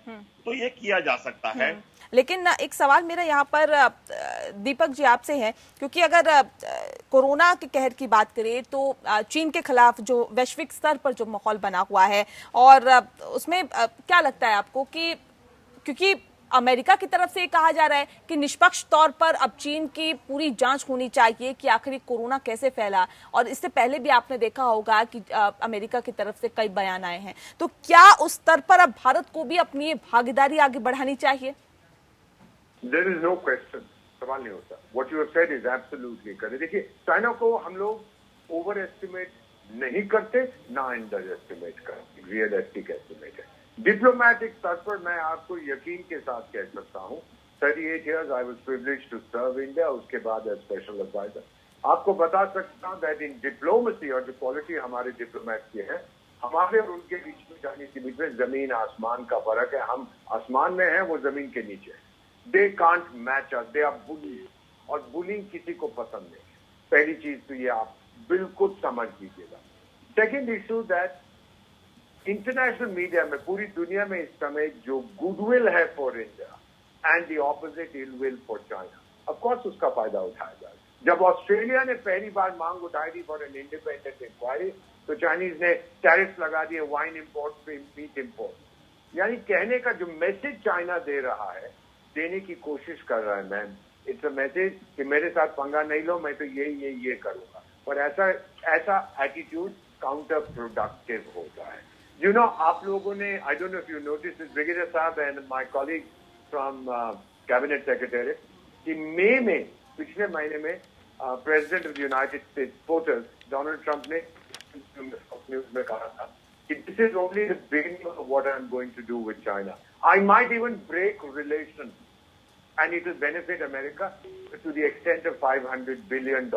तो ये किया जा सकता है।
लेकिन एक सवाल मेरा यहाँ पर दीपक जी आपसे है, क्योंकि अगर कोरोना के कहर की बात करें तो चीन के खिलाफ जो वैश्विक स्तर पर जो माहौल बना हुआ है, और उसमें क्या लगता है आपको कि क्योंकि अमेरिका की तरफ से कहा जा रहा है कि निष्पक्ष तौर पर अब चीन की पूरी जांच होनी चाहिए कि आखिर कोरोना कैसे फैला, और इससे पहले भी आपने देखा होगा कि अमेरिका की तरफ से कई बयान आए हैं, तो क्या उस स्तर पर अब भारत को भी अपनी भागीदारी आगे बढ़ानी चाहिए?
There is no question, सवाल नहीं होता। What you have said is absolutely correct। देखिए, चाइना को हम लोग ओवर एस्टिमेट नहीं करते, ना अंडर एस्टिमेट करते, रियलिस्टिक एस्टिमेट है। डिप्लोमेटिक स्तर पर मैं आपको यकीन के साथ कह सकता हूँ, 38 years I was privileged to serve India, उसके बाद एज स्पेशल एडवाइजर आपको बता सकता हूँ दैट इन डिप्लोमेसी, और जो क्वालिटी हमारे डिप्लोमेट की है, हमारे और उनके बीच में, चाइनीज के बीच में जमीन आसमान का फर्क है। हम आसमान में हैं, वो जमीन के नीचे है। They can't match us, they are bullies, और बुलिंग किसी को पसंद नहीं। पहली चीज तो ये आप बिल्कुल समझ लीजिएगा। Second issue that international media में, पूरी दुनिया में इस समय जो गुडविल है for India and the opposite ill will for China, of course उसका फायदा उठाया जाए। जब ऑस्ट्रेलिया ने पहली बार मांग उठाई थी फॉर एन इंडिपेंडेंट इंक्वायरी, तो चाइनीज ने टैरिफ लगा दिए वाइन इंपोर्ट पे, मीट इंपोर्ट। यानी कहने का जो मैसेज चाइना दे रहा है, देने की कोशिश कर रहा है, मैम, इट्स अ मैसेज कि मेरे साथ पंगा नहीं लो, मैं तो ये करूंगा। और ऐसा एटीट्यूड काउंटर प्रोडक्टिव होता है। यू नो, आप लोगों ने, I don't know if you notice, brigadier साहब and my colleague from cabinet secretary, कि मई में, पिछले महीने में, president of the United States photos Donald Trump ने न्यूज में कहा था कि this is only the beginning of what I am going to do with China. I might even break relations, and it will benefit America to the extent of $500 billion.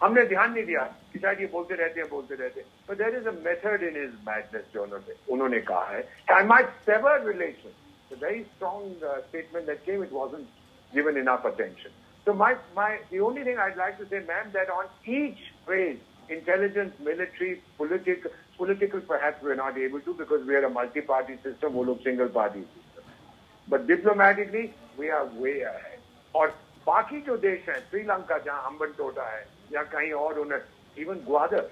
हमने ध्यान नहीं दिया कि शायद ये बोलते रहते, but there is a method in his madness, जो उन्होंने कहा है। I might sever relations. It's a very strong statement that came. It wasn't given enough attention. So the only thing I'd like to say, ma'am, that on each phase, intelligence, military, political perhaps we're not able to because we are a multi-party system, वो लोग single party system. But diplomatically, we are way ahead. और बाकी जो देश हैं, श्रीलंका जहाँ हम्बनटोटा है, या कहीं और, उन्हें even Gwadar,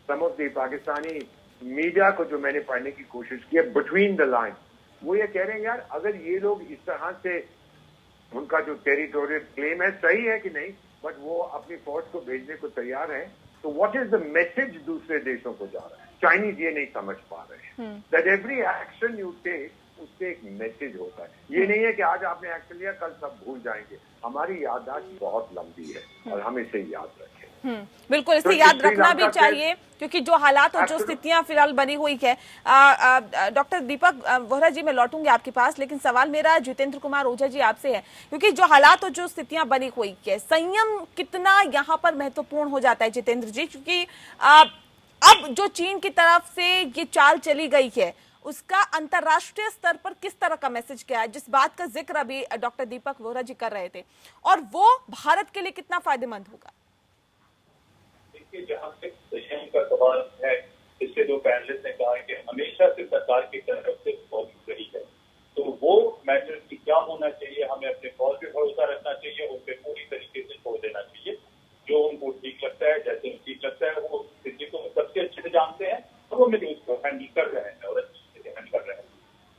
some of the Pakistani media को जो मैंने पढ़ने की कोशिश की है, between the line, वो ये कह रहे हैं यार, अगर ये लोग इस तरह से उनका जो टेरिटोरियल क्लेम है सही है कि नहीं, बट वो अपनी फौज को भेजने को तैयार है, तो व्हाट इज द मैसेज दूसरे देशों को जा रहा है? चाइनीज ये नहीं समझ पा रहे हैं that every action you take, उससे एक मैसेज होता है। ये नहीं है कि आज आपने एक्शन लिया, कल सब भूल जाएंगे। हमारी याददाश्त बहुत लंबी है और हम इसे याद रखें।
बिल्कुल, इसे याद रखना भी चाहिए, क्योंकि जो हालात और जो स्थितियां फिलहाल बनी हुई है। डॉक्टर दीपक वोहरा जी, मैं लौटूंगी आपके पास, लेकिन सवाल मेरा जितेंद्र कुमार ओझा जी आपसे है, क्योंकि जो हालात और जो स्थितियां बनी हुई है, संयम कितना यहाँ पर महत्वपूर्ण हो जाता है जितेंद्र जी? क्योंकि अब जो चीन की तरफ से ये चाल चली गई है, उसका अंतर्राष्ट्रीय स्तर पर किस तरह का मैसेज क्या है, जिस बात का जिक्र अभी डॉक्टर दीपक वोहरा जी कर रहे थे, और वो भारत के लिए कितना फायदेमंद होगा?
देखिए, जहाँ तक संयम का सवाल है, पिछले दो पैनलिस्ट ने कहा कि हमेशा से सरकार की तरफ से पॉलिसी रही है, तो वो मैटर की क्या होना चाहिए, हमें अपने कॉल पे भरोसा रखना चाहिए, उन पे पूरी तरीके से छोड़ देना चाहिए। जो उनको ठीक लगता है, जैसे ठीक लगता है, वो स्थिति को सबसे अच्छे से जानते हैं और वो मेरे उसको हैंडल कर रहे हैं और अच्छे से हैंडल कर रहे हैं।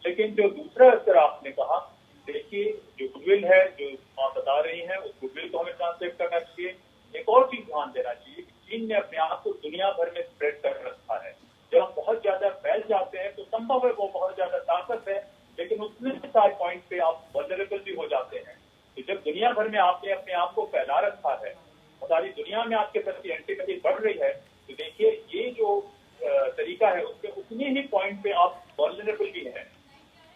लेकिन जो दूसरा असर आपने कहा, देखिए जो गुडविल है, जो आप बता रही हैं, उस गुडविल को हमें ट्रांसलेट करना चाहिए। एक और चीज ध्यान देना चाहिए कि चीन ने अपने आप को दुनिया भर में स्प्रेड कर रखा है। जब हम बहुत ज्यादा फैल जाते हैं तो संभव है वो बहुत ज्यादा ताकत है, लेकिन उतने सारे पॉइंट पे आप वल्नरेबल भी हो जाते हैं। तो जब दुनिया भर में आपने अपने आप को फैला रखा है, सारी दुनिया में आपके प्रति एंटीपैथी बढ़ रही है, तो देखिए ये जो तरीका है उसके उतने ही पॉइंट पे आप वल्नरेबल भी हैं।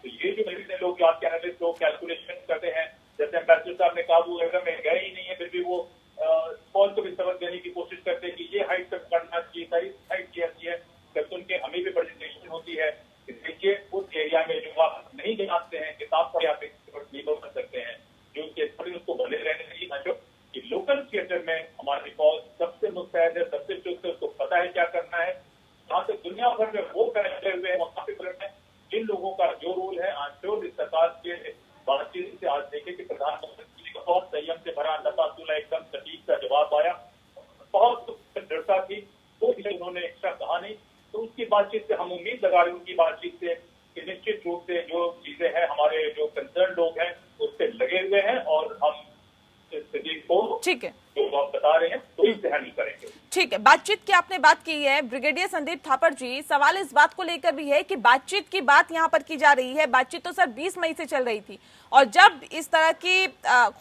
तो ये जो मेरे लोग, आपके एनालिस्ट लोग कैलकुलेशन करते हैं, जैसे एम्बेसडर साहब ने कहा वो अगर में गए ही नहीं है, फिर भी वो कॉल को भी सबक देने की कोशिश करते हैं कि ये हाइट तक करना चाहिए, हाइट की अच्छी है, जब उनके हमें भी बड़ी टेंशन होती है। देखिए उस एरिया में जो आप नहीं जानते हैं, किताब पढ़े आप निर्भर कर सकते हैं, जो उनके उसको भले रहने चाहिए ना, जो कि लोकल थिएटर में हमारी फौज सबसे मुस्तैद है, सबसे चुस्त है, उसको पता है क्या करना है। जहाँ से दुनिया भर में वो फैले हुए हैं वहाँ पे जिन लोगों का जो रोल है, आज इस सरकार के बातचीत से आज देखे कि प्रधानमंत्री को बहुत संयम से भरा लतातुला एकदम सटीक सा जवाब आया, बहुत दृढ़ता थी, वो उन्होंने एक्स्ट्रा कहा नहीं। तो उसकी बातचीत से हम उम्मीद लगा रहे हैं, उनकी बातचीत से कि निश्चित रूप से जो चीजें हैं, हमारे जो कंसर्न लोग हैं उस पर लगे हुए हैं और हम इस स्थिति को,
ठीक है,
जो आप बता रहे हैं, तो इससे हैंडल करेंगे।
ठीक है, बातचीत की आपने बात की है ब्रिगेडियर संदीप थापड़ जी। सवाल इस बात को लेकर भी है कि बातचीत की बात यहाँ पर की जा रही है। बातचीत तो सर 20 मई से चल रही थी और जब इस तरह की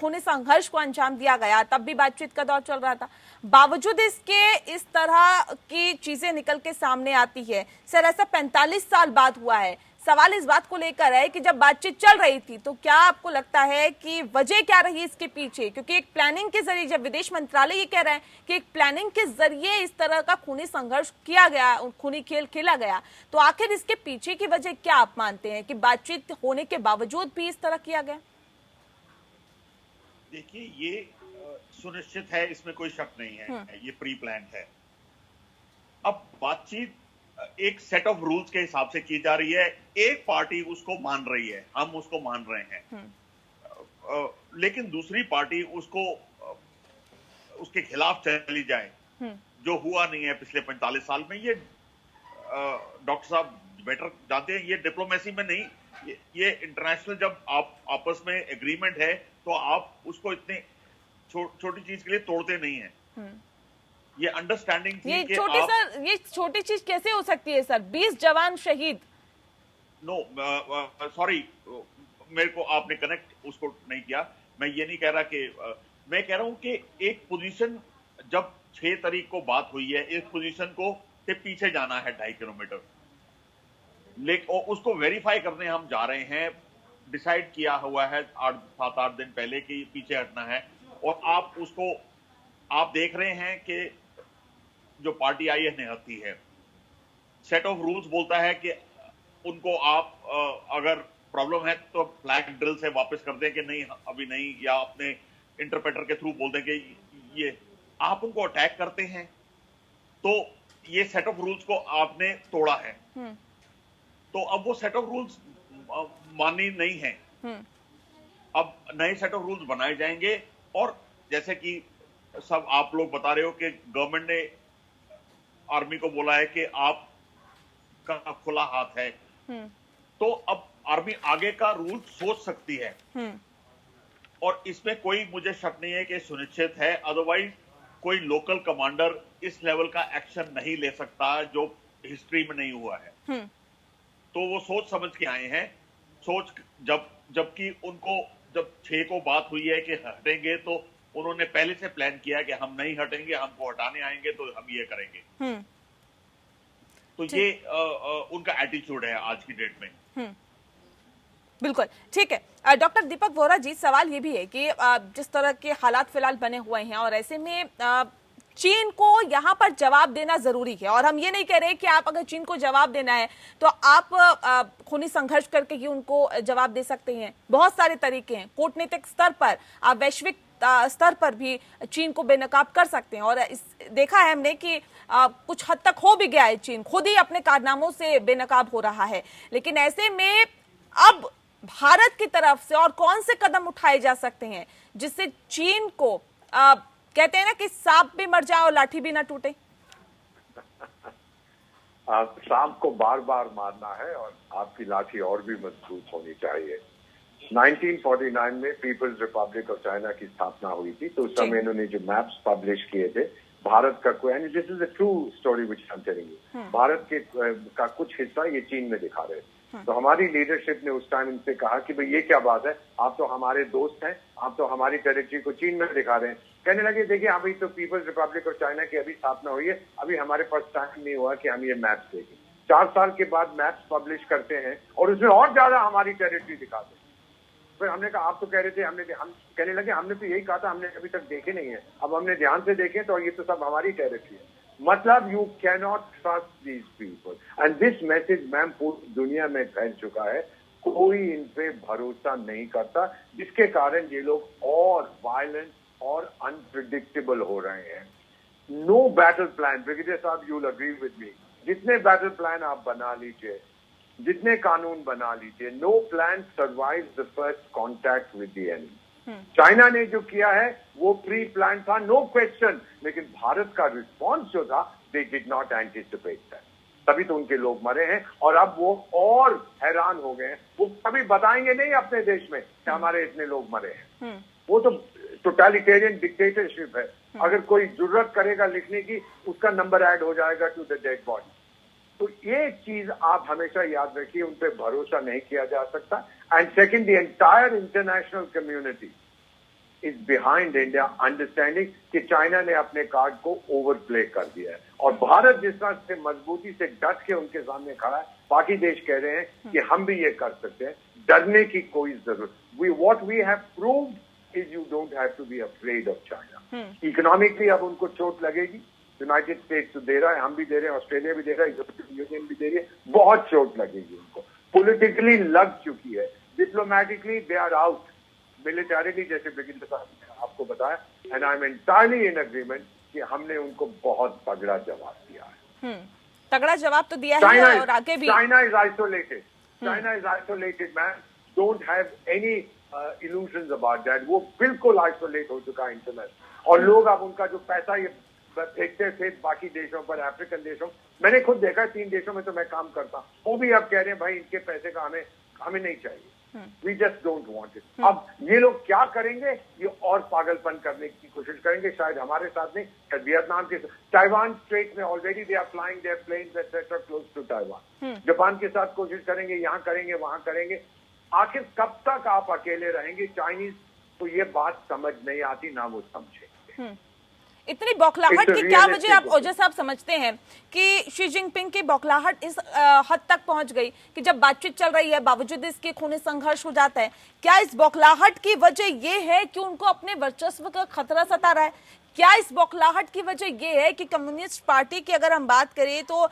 खूनी संघर्ष को अंजाम दिया गया तब भी बातचीत का दौर चल रहा था। बावजूद इसके इस तरह की चीजें निकल के सामने आती है। सर ऐसा 45 साल बाद हुआ है। सवाल इस बात को लेकर है कि जब बातचीत चल रही थी तो क्या आपको लगता है कि वजह क्या रही इसके पीछे? क्योंकि एक प्लानिंग के जरिए, जब विदेश मंत्रालय ये कह रहा है कि एक प्लानिंग के जरिए इस तरह का खूनी संघर्ष किया गया, खूनी खेल खेला गया, तो आखिर इसके पीछे की वजह क्या आप मानते हैं कि बातचीत होने के बावजूद भी इस तरह किया गया?
देखिए ये सुनिश्चित है, इसमें कोई शक नहीं है, ये प्री प्लान है। अब बातचीत एक सेट ऑफ रूल्स के हिसाब से की जा रही है, एक पार्टी उसको मान रही है, हम उसको मान रहे हैं, लेकिन दूसरी पार्टी उसको उसके खिलाफ चली जाए, जो हुआ नहीं है पिछले 45 साल में। ये डॉक्टर साहब बेटर जानते हैं, ये डिप्लोमेसी में नहीं, ये इंटरनेशनल, जब आप आपस में एग्रीमेंट है तो आप उसको इतने छोटी चीज के लिए तोड़ते नहीं है। ये अंडरस्टैंडिंग थी कि
ये छोटी चीज कैसे हो सकती है सर? 20 जवान शहीद।
नो सॉरी, मेरे को आपने कनेक्ट उसको नहीं किया। मैं ये नहीं कह रहा कि मैं कह रहा हूं कि एक पोजीशन, जब 6 तारीख को बात हुई है, इस पोजीशन को से पीछे जाना है 2.5 किलोमीटर, लेकिन उसको वेरीफाई करने हम जा रहे हैं। डिसाइड किया हुआ है 7-8 दिन पहले कि पीछे हटना है, और आप देख रहे हैं कि जो पार्टी आई है निहत्ती है। सेट ऑफ रूल्स बोलता है कि उनको आप अगर प्रॉब्लम है तो फ्लैग ड्रिल से वापस कर दें कि नहीं अभी नहीं, या अपने इंटरप्रेटर के थ्रू बोल दें कि ये, आप उनको अटैक करते हैं तो ये सेट ऑफ रूल्स को आपने तोड़ा है। तो अब वो सेट ऑफ रूल्स मानी नहीं है, अब नए सेट ऑफ रूल्स बनाए जाएंगे। और जैसे कि सब आप लोग बता रहे हो कि गवर्नमेंट ने आर्मी को बोला है कि आप का खुला हाथ है, तो अब आर्मी आगे का रूल सोच सकती है, और इसमें कोई मुझे शक नहीं है कि सुनिश्चित है। अदरवाइज कोई लोकल कमांडर इस लेवल का एक्शन नहीं ले सकता जो हिस्ट्री में नहीं हुआ है। तो वो सोच समझ के आए हैं, जबकि उनको जब 6 को बात हुई है कि हटेंगे, तो उन्होंने पहले से प्लान किया कि हम नहीं हटेंगे, हमको हटाने आएंगे तो हम ये करेंगे। तो ये उनका एटीट्यूड है आज की डेट में।
बिल्कुल ठीक है। डॉक्टर दीपक वोरा जी, सवाल ये भी है कि जिस तरह के हालात फिलहाल बने हुए हैं और ऐसे में चीन को यहाँ पर जवाब देना जरूरी है, और हम ये नहीं कह रहे कि आप अगर चीन को जवाब देना है तो आप खूनी संघर्ष करके ही उनको जवाब दे सकते हैं। बहुत सारे तरीके हैं, कूटनीतिक स्तर पर आप वैश्विक स्तर पर भी चीन को बेनकाब कर सकते हैं। और देखा है हमने कि कुछ हद तक हो भी गया है, चीन खुद ही अपने कारनामों से बेनकाब हो रहा है। लेकिन ऐसे में अब भारत की तरफ से और कौन से कदम उठाए जा सकते हैं जिससे चीन को कहते हैं ना कि सांप भी मर जाए और लाठी भी ना टूटे?
सांप को बार बार मारना है और आपकी लाठी और भी मजबूत होनी चाहिए। 1949 में पीपल्स रिपब्लिक ऑफ चाइना की स्थापना हुई थी, तो उस समय इन्होंने जो मैप्स पब्लिश किए थे भारत का कोई, and this is a true story which I am telling you, Bharat के का कुछ हिस्सा ये चीन में दिखा रहे थे। तो हमारी लीडरशिप ने उस टाइम इनसे कहा कि भाई ये क्या बात है, आप तो हमारे दोस्त हैं, आप तो हमारी टेरिटरी को चीन में दिखा रहे हैं। कहने लगे देखिए अभी तो पीपल्स रिपब्लिक ऑफ चाइना की अभी स्थापना हुई है, अभी हमारे पास टाइम नहीं हुआ कि हम ये मैप्स देखें। 4 साल के बाद मैप्स पब्लिश करते हैं और उसमें और ज्यादा हमारी टेरिटरी दिखाते हैं। फिर हमने कहा आप तो कह रहे थे, हम कहने लगे हमने तो यही कहा था, हमने अभी तक देखे नहीं है, अब हमने ध्यान से देखे तो ये तो सब हमारी टेरिटरी है। मतलब you can not trust these people and this message ma'am पूरी दुनिया में फैल चुका है। कोई इन पे भरोसा नहीं करता, जिसके कारण ये लोग और वायलेंट और अनप्रिडिक्टेबल हो रहे हैं। नो बैटल प्लान, ब्रिगेडियर साहब you will agree with me, जितने बैटल प्लान आप बना लीजिए, जितने कानून बना लीजिए, no plan survive the first contact with the enemy. China ने जो किया है वो प्री प्लान था, नो क्वेश्चन, लेकिन भारत का रिस्पॉन्स जो था they did not anticipate that, तभी तो उनके लोग मरे हैं और अब वो और हैरान हो गए हैं। वो कभी बताएंगे नहीं अपने देश में कि हमारे इतने लोग मरे हैं। वो तो टोटलिटेरियन डिक्टेटरशिप है, अगर कोई जरूरत करेगा लिखने की उसका नंबर ऐड हो जाएगा टू द डेड बॉडी। तो ये चीज आप हमेशा याद रखिए, उन पे भरोसा नहीं किया जा सकता। And second, the entire international community is behind India understanding कि चाइना ने अपने कार्ड को ओवर प्ले कर दिया है और भारत जिस तरह से मजबूती से डट के उनके सामने खड़ा है, बाकी देश कह रहे हैं कि हम भी ये कर सकते हैं। डरने की कोई जरूरत, what we have proved is you don't have to be afraid of China. Economically अब उनको चोट लगेगी, यूनाइटेड स्टेट्स तो दे रहा है, हम भी दे रहे हैं, ऑस्ट्रेलिया भी दे रहा है, यूरोपियन यूनियन भी दे रही है, बहुत चोट लगेगी उनको। पॉलिटिकली लग चुकी है, diplomatically they are out, militarily जैसे ब्रिगेडियर साहब ने आपको बताया, and I am entirely in agreement कि हमने उनको बहुत तगड़ा जवाब दिया है।
तगड़ा जवाब तो दिया है और आगे भी।
China is isolated, China is isolated man, don't have any illusions about that. वो बिल्कुल आइसोलेट हो चुका है इंटरनेट और लोग अब उनका जो पैसा ये फेंकते थे बाकी देशों पर, अफ्रीकन देशों, मैंने खुद देखा 3 देशों में तो मैं काम करता हूँ, वो भी अब कह रहे हैं भाई इनके पैसे का हमें नहीं चाहिए, we just don't want it. अब ये लोग क्या करेंगे, ये और पागलपन करने की कोशिश करेंगे, शायद हमारे साथ नहीं, वियतनाम के ताइवान स्ट्रेट में already they are flying their planes etcetera close to Taiwan. Japan के साथ कोशिश करेंगे, यहाँ करेंगे, वहां करेंगे। आखिर कब तक आप अकेले रहेंगे? चाइनीज को ये बात समझ नहीं आती, ना वो समझेंगे।
इतनी बौखलाहट की क्या वजह आप ओझा साहब समझते हैं कि शी जिनपिंग की बौखलाहट इस हद तक पहुंच गई कि जब बातचीत चल रही है बावजूद इसके खूनी संघर्ष हो जाता है? क्या इस बौखलाहट की वजह ये है कि उनको अपने वर्चस्व का खतरा सता रहा है? क्या इस बौखलाहट की वजह ये है कि कम्युनिस्ट पार्टी की अगर हम बात करें तो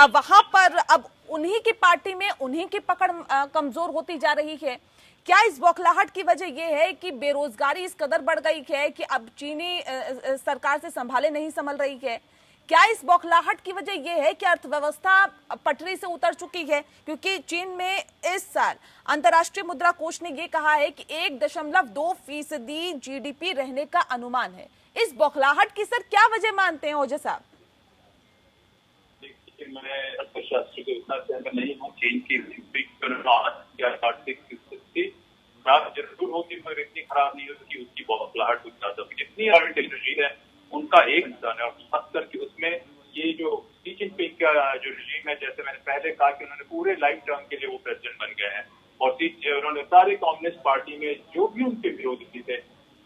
वहां पर अब उन्हीं की पार्टी में उन्हीं की पकड़ कमजोर होती जा रही है? क्या इस बौखलाहट की वजह यह है कि बेरोजगारी इस कदर बढ़ गई है कि अब चीनी सरकार से संभाले नहीं संभल रही है? क्या इस बौखलाहट की वजह यह है कि अर्थव्यवस्था पटरी से उतर चुकी है? क्योंकि चीन में इस साल अंतर्राष्ट्रीय मुद्रा कोष ने यह कहा है कि 1.2% जीडीपी रहने का अनुमान है। इस बौखलाहट की सर क्या वजह मानते हैं ओझा साहब?
मैं अर्थशास्त्री को इतना सहमत नहीं हूँ। चीन की आर्थिक स्थिति खराब जरूर होगी मगर इतनी खराब नहीं होगी उसकी बौखलाहट कुछ ज्यादा होगी। जितनी टेक्नोलॉजी है उनका एक इंसान है और खास करके उसमें ये जो शी जिनपिंग का जो रजीम है, जैसे मैंने पहले कहा कि उन्होंने पूरे लाइफ टर्म के लिए वो प्रेसिडेंट बन गए हैं और उन्होंने सारे कम्युनिस्ट पार्टी में जो भी उनके विरोधी थे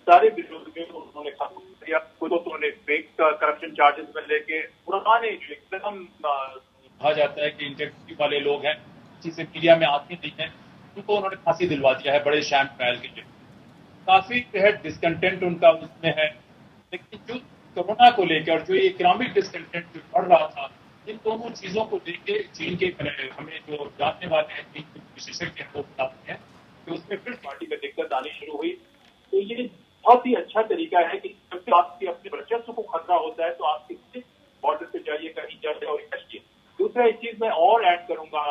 सारे विरोधियों उन्होंने खत्म किया। खुद तो उन्होंने फेक करप्शन चार्जेस में लेके पुराने जो एकदम
कहा जाता है कि इंटेग्रिटी वाले लोग हैं, किसी से मीडिया में आते नहीं है, उनको उन्होंने फांसी दिलवा दिया है बड़े शैम ट्रायल के लिए। काफी जो है डिसकंटेंट उनका उसमें है, लेकिन जो कोरोना को लेकर और जो इकोनॉमिक डिसकंटेंट जो बढ़ रहा था, इन दोनों चीजों को लेकर चीन के हमें जो जानने वाले हैं, चीन के विशेषज्ञ वो बताते हैं कि उसमें फिर पार्टी में दिक्कत आनी शुरू हुई। तो ये
बहुत ही अच्छा तरीका है कि जब आपके अपने वर्चस्व को खतरा होता है तो आप किसी बॉर्डर पे जाइए, कहीं जाइए और करिए। दूसरा एक चीज मैं और ऐड करूंगा,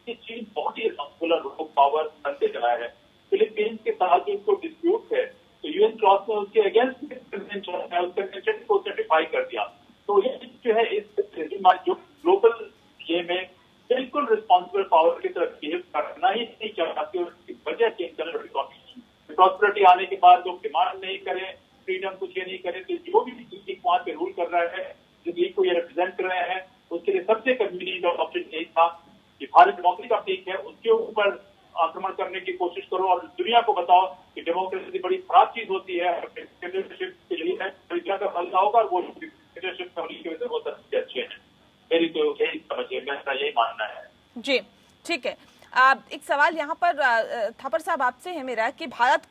चीन बहुत ही रेस्पॉन्सिबल रोक पावर बनते चला है। फिलीपींस के साथ जो उसको डिस्प्यूट है तो यूएन क्रॉस में उसके अगेंस्ट उसका कंसेंट को सर्टिफाई कर दिया। तो ये जो है इस जो ग्लोबल ये में बिल्कुल रिस्पॉन्सिबल पावर की तरफ बिहेव करना ही नहीं चाहती, और इसकी वजह से इंटरनल प्रॉस्पेरिटी आने के बाद लोग डिमांड नहीं करें, फ्रीडम कुछ ये नहीं करें, तो जो भी वहां पे रूल कर रहा है, जो लीग को ये रिप्रेजेंट कर रहे हैं, उसके लिए सबसे कन्वीनियंट ऑप्शन यही था कि भारत डेमोक्रेसी का पीक है, उसके ऊपर आक्रमण करने की कोशिश करो और दुनिया को बताओ कि डेमोक्रेसी बड़ी खराब चीज होती है, डिक्टेटरशिप के लिए है, दुनिया का फलता होगा और वो डिक्टेटरशिप होने की वजह से वो सबसे अच्छे हैं। मेरी तो यही समझ है, मेरा यही मानना है।
जी ठीक है। एक सवाल यहाँ पर थापर साहब आपसे है मेरा कि भारत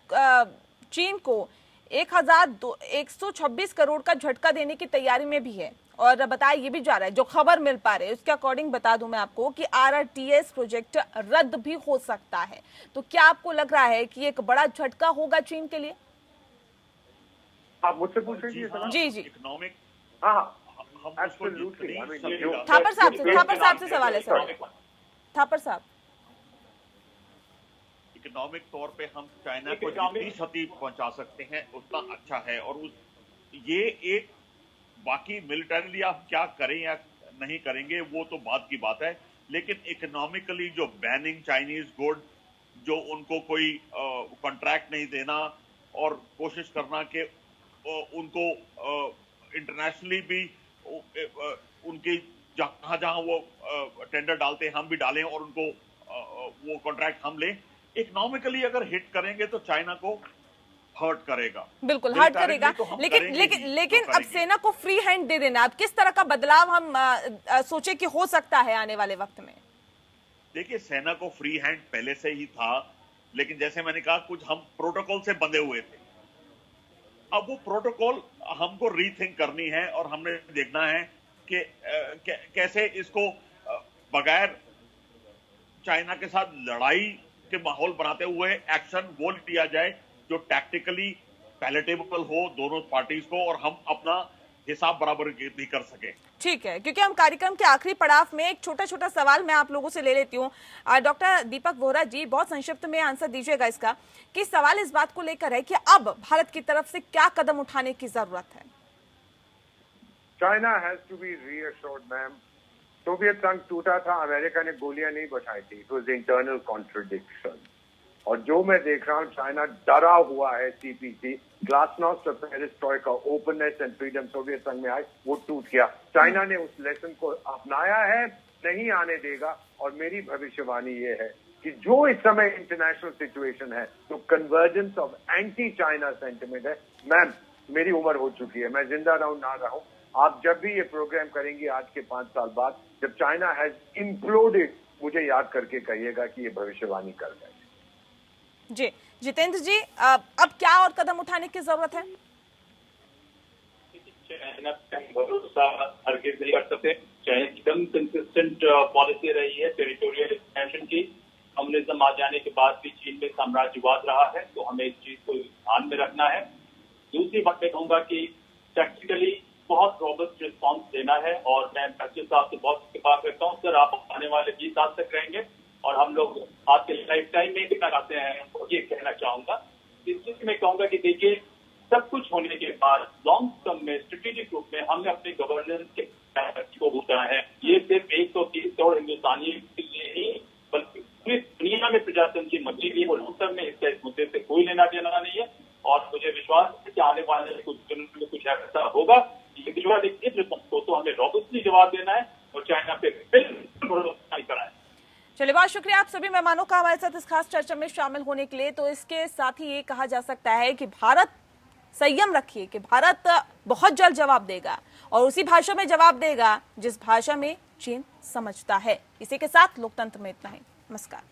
चीन को 1,126 करोड़ का झटका देने की तैयारी में भी है, और बताया ये भी जा रहा है, जो खबर मिल पा रही है उसके अकॉर्डिंग बता दूं मैं आपको कि RRTS प्रोजेक्ट रद्द भी हो सकता है। तो क्या आपको लग रहा है कि एक बड़ा झटका होगा चीन के लिए?
आप मुझसे पूछ रही थी?
जी जी,
इकोनॉमिक
थापर साहब से सवाल है सर। थापर साहब,
इकोनॉमिक तौर पे हम चाइना को जितनी क्षति पहुंचा सकते हैं उतना अच्छा है, और ये एक बाकी मिलिटरीली आप क्या करें या नहीं करेंगे वो तो बात की बात है, लेकिन इकोनॉमिकली जो बैनिंग चाइनीज गुड, जो उनको कोई कॉन्ट्रैक्ट नहीं देना और कोशिश करना कि उनको इंटरनेशनली भी उनके जहां वो टेंडर डालते हैं हम भी डालें और उनको वो कॉन्ट्रैक्ट हम लें, इकोनॉमिकली अगर हिट करेंगे तो चाइना को हर्ट करेगा,
बिल्कुल हर्ट करेगा।
तो
लेकिन अब सेना को फ्री हैंड दे देना, अब किस तरह का बदलाव हम सोचे कि हो सकता है आने वाले वक्त में?
देखिए, सेना को फ्री हैंड पहले से ही था, लेकिन जैसे मैंने कहा कुछ हम प्रोटोकॉल से बंधे हुए थे। अब वो प्रोटोकॉल हमको रीथिंक करनी है और हमने देखना है कि कैसे इसको बगैर चाइना के साथ लड़ाई के माहौल बनाते हुए एक्शन वो लिया जाए जो टैक्टिकली पैलेटेबल हो दोनों पार्टीज को, और हम अपना हिसाब बराबर भी कर सके।
ठीक है, क्योंकि हम कार्यक्रम के आखिरी पड़ाव में एक छोटा छोटा सवाल मैं आप लोगों से ले लेती हूँ। डॉक्टर दीपक वोरा जी, बहुत संक्षिप्त में आंसर दीजिएगा इसका, कि सवाल इस बात को लेकर है कि अब भारत की तरफ से क्या कदम उठाने की जरूरत है?
China has to be reassured ma'am. Soviet संघ टूटा था, अमेरिका ने गोलियां नहीं बचाई थी, इट वाज इंटरनल कॉन्ट्रडिक्शन। और जो मैं देख रहा हूं, चाइना डरा हुआ है CPC, ग्लासनोस्ट और पेरिस्ट्रोइका, ओपननेस एंड फ्रीडम सोवियत संघ में आए, वो टूट गया। चाइना ने उस लेसन को अपनाया है, नहीं आने देगा। और मेरी भविष्यवाणी ये है कि जो इस समय इंटरनेशनल सिचुएशन है, तो convergence of anti China sentiment है। मैम, मेरी उम्र हो चुकी है, मैं जिंदा रहूं ना रहूं, आप जब भी ये प्रोग्राम करेंगी आज के 5 साल बाद, जब चाइना हैज इम्प्लोडेड, मुझे याद करके कहिएगा कि ये भविष्यवाणी कर गए।
जी जितेंद्र जी, अब क्या और कदम उठाने की जरूरत है?
चाइना पे भरोसा हरगिज नहीं कर सकते। चाइना एकदम कंसिस्टेंट पॉलिसी रही है टेरिटोरियल एक्सपेंशन की। कम्युनिज्म आ जाने के बाद भी चीन में साम्राज्यवाद रहा है, तो हमें इस चीज को ध्यान में रखना है। दूसरी बात मैं कहूंगा कि टैक्टिकली बहुत रॉबस्ट रिस्पॉन्स देना है, और मैं सचिव साहब से बहुत इत्तेफाक करता हूँ। सर, आप आने वाले 20 साल तक रहेंगे और हम लोग आपके लाइफ टाइम में भी लगाते हैं, ये कहना चाहूंगा। इसलिए मैं कहूंगा कि देखिए, सब कुछ होने के बाद लॉन्ग टर्म में स्ट्रेटेजिक रूप में हमने अपने गवर्नेंस के को भूलना है। ये सिर्फ 130 करोड़ हिंदुस्तानी के लिए ही, बल्कि पूरी दुनिया में प्रजातंत्र की मजबूरी है, और लॉन्ग टर्म में इसका इस मुद्दे से कोई लेना देना नहीं है। और मुझे विश्वास है कि आने वाले कुछ दिनों में कुछ ऐसा होगा, तो हमें रॉबस्टली जवाब देना है और चाइना पे बिल्कुल भरोसा नहीं करना है।
चलिए, बहुत शुक्रिया आप सभी मेहमानों का हमारे साथ इस खास चर्चा में शामिल होने के लिए। तो इसके साथ ही ये कहा जा सकता है कि भारत संयम रखिए, कि भारत बहुत जल्द जवाब देगा, और उसी भाषा में जवाब देगा जिस भाषा में चीन समझता है। इसी के साथ लोकतंत्र में इतना ही। नमस्कार।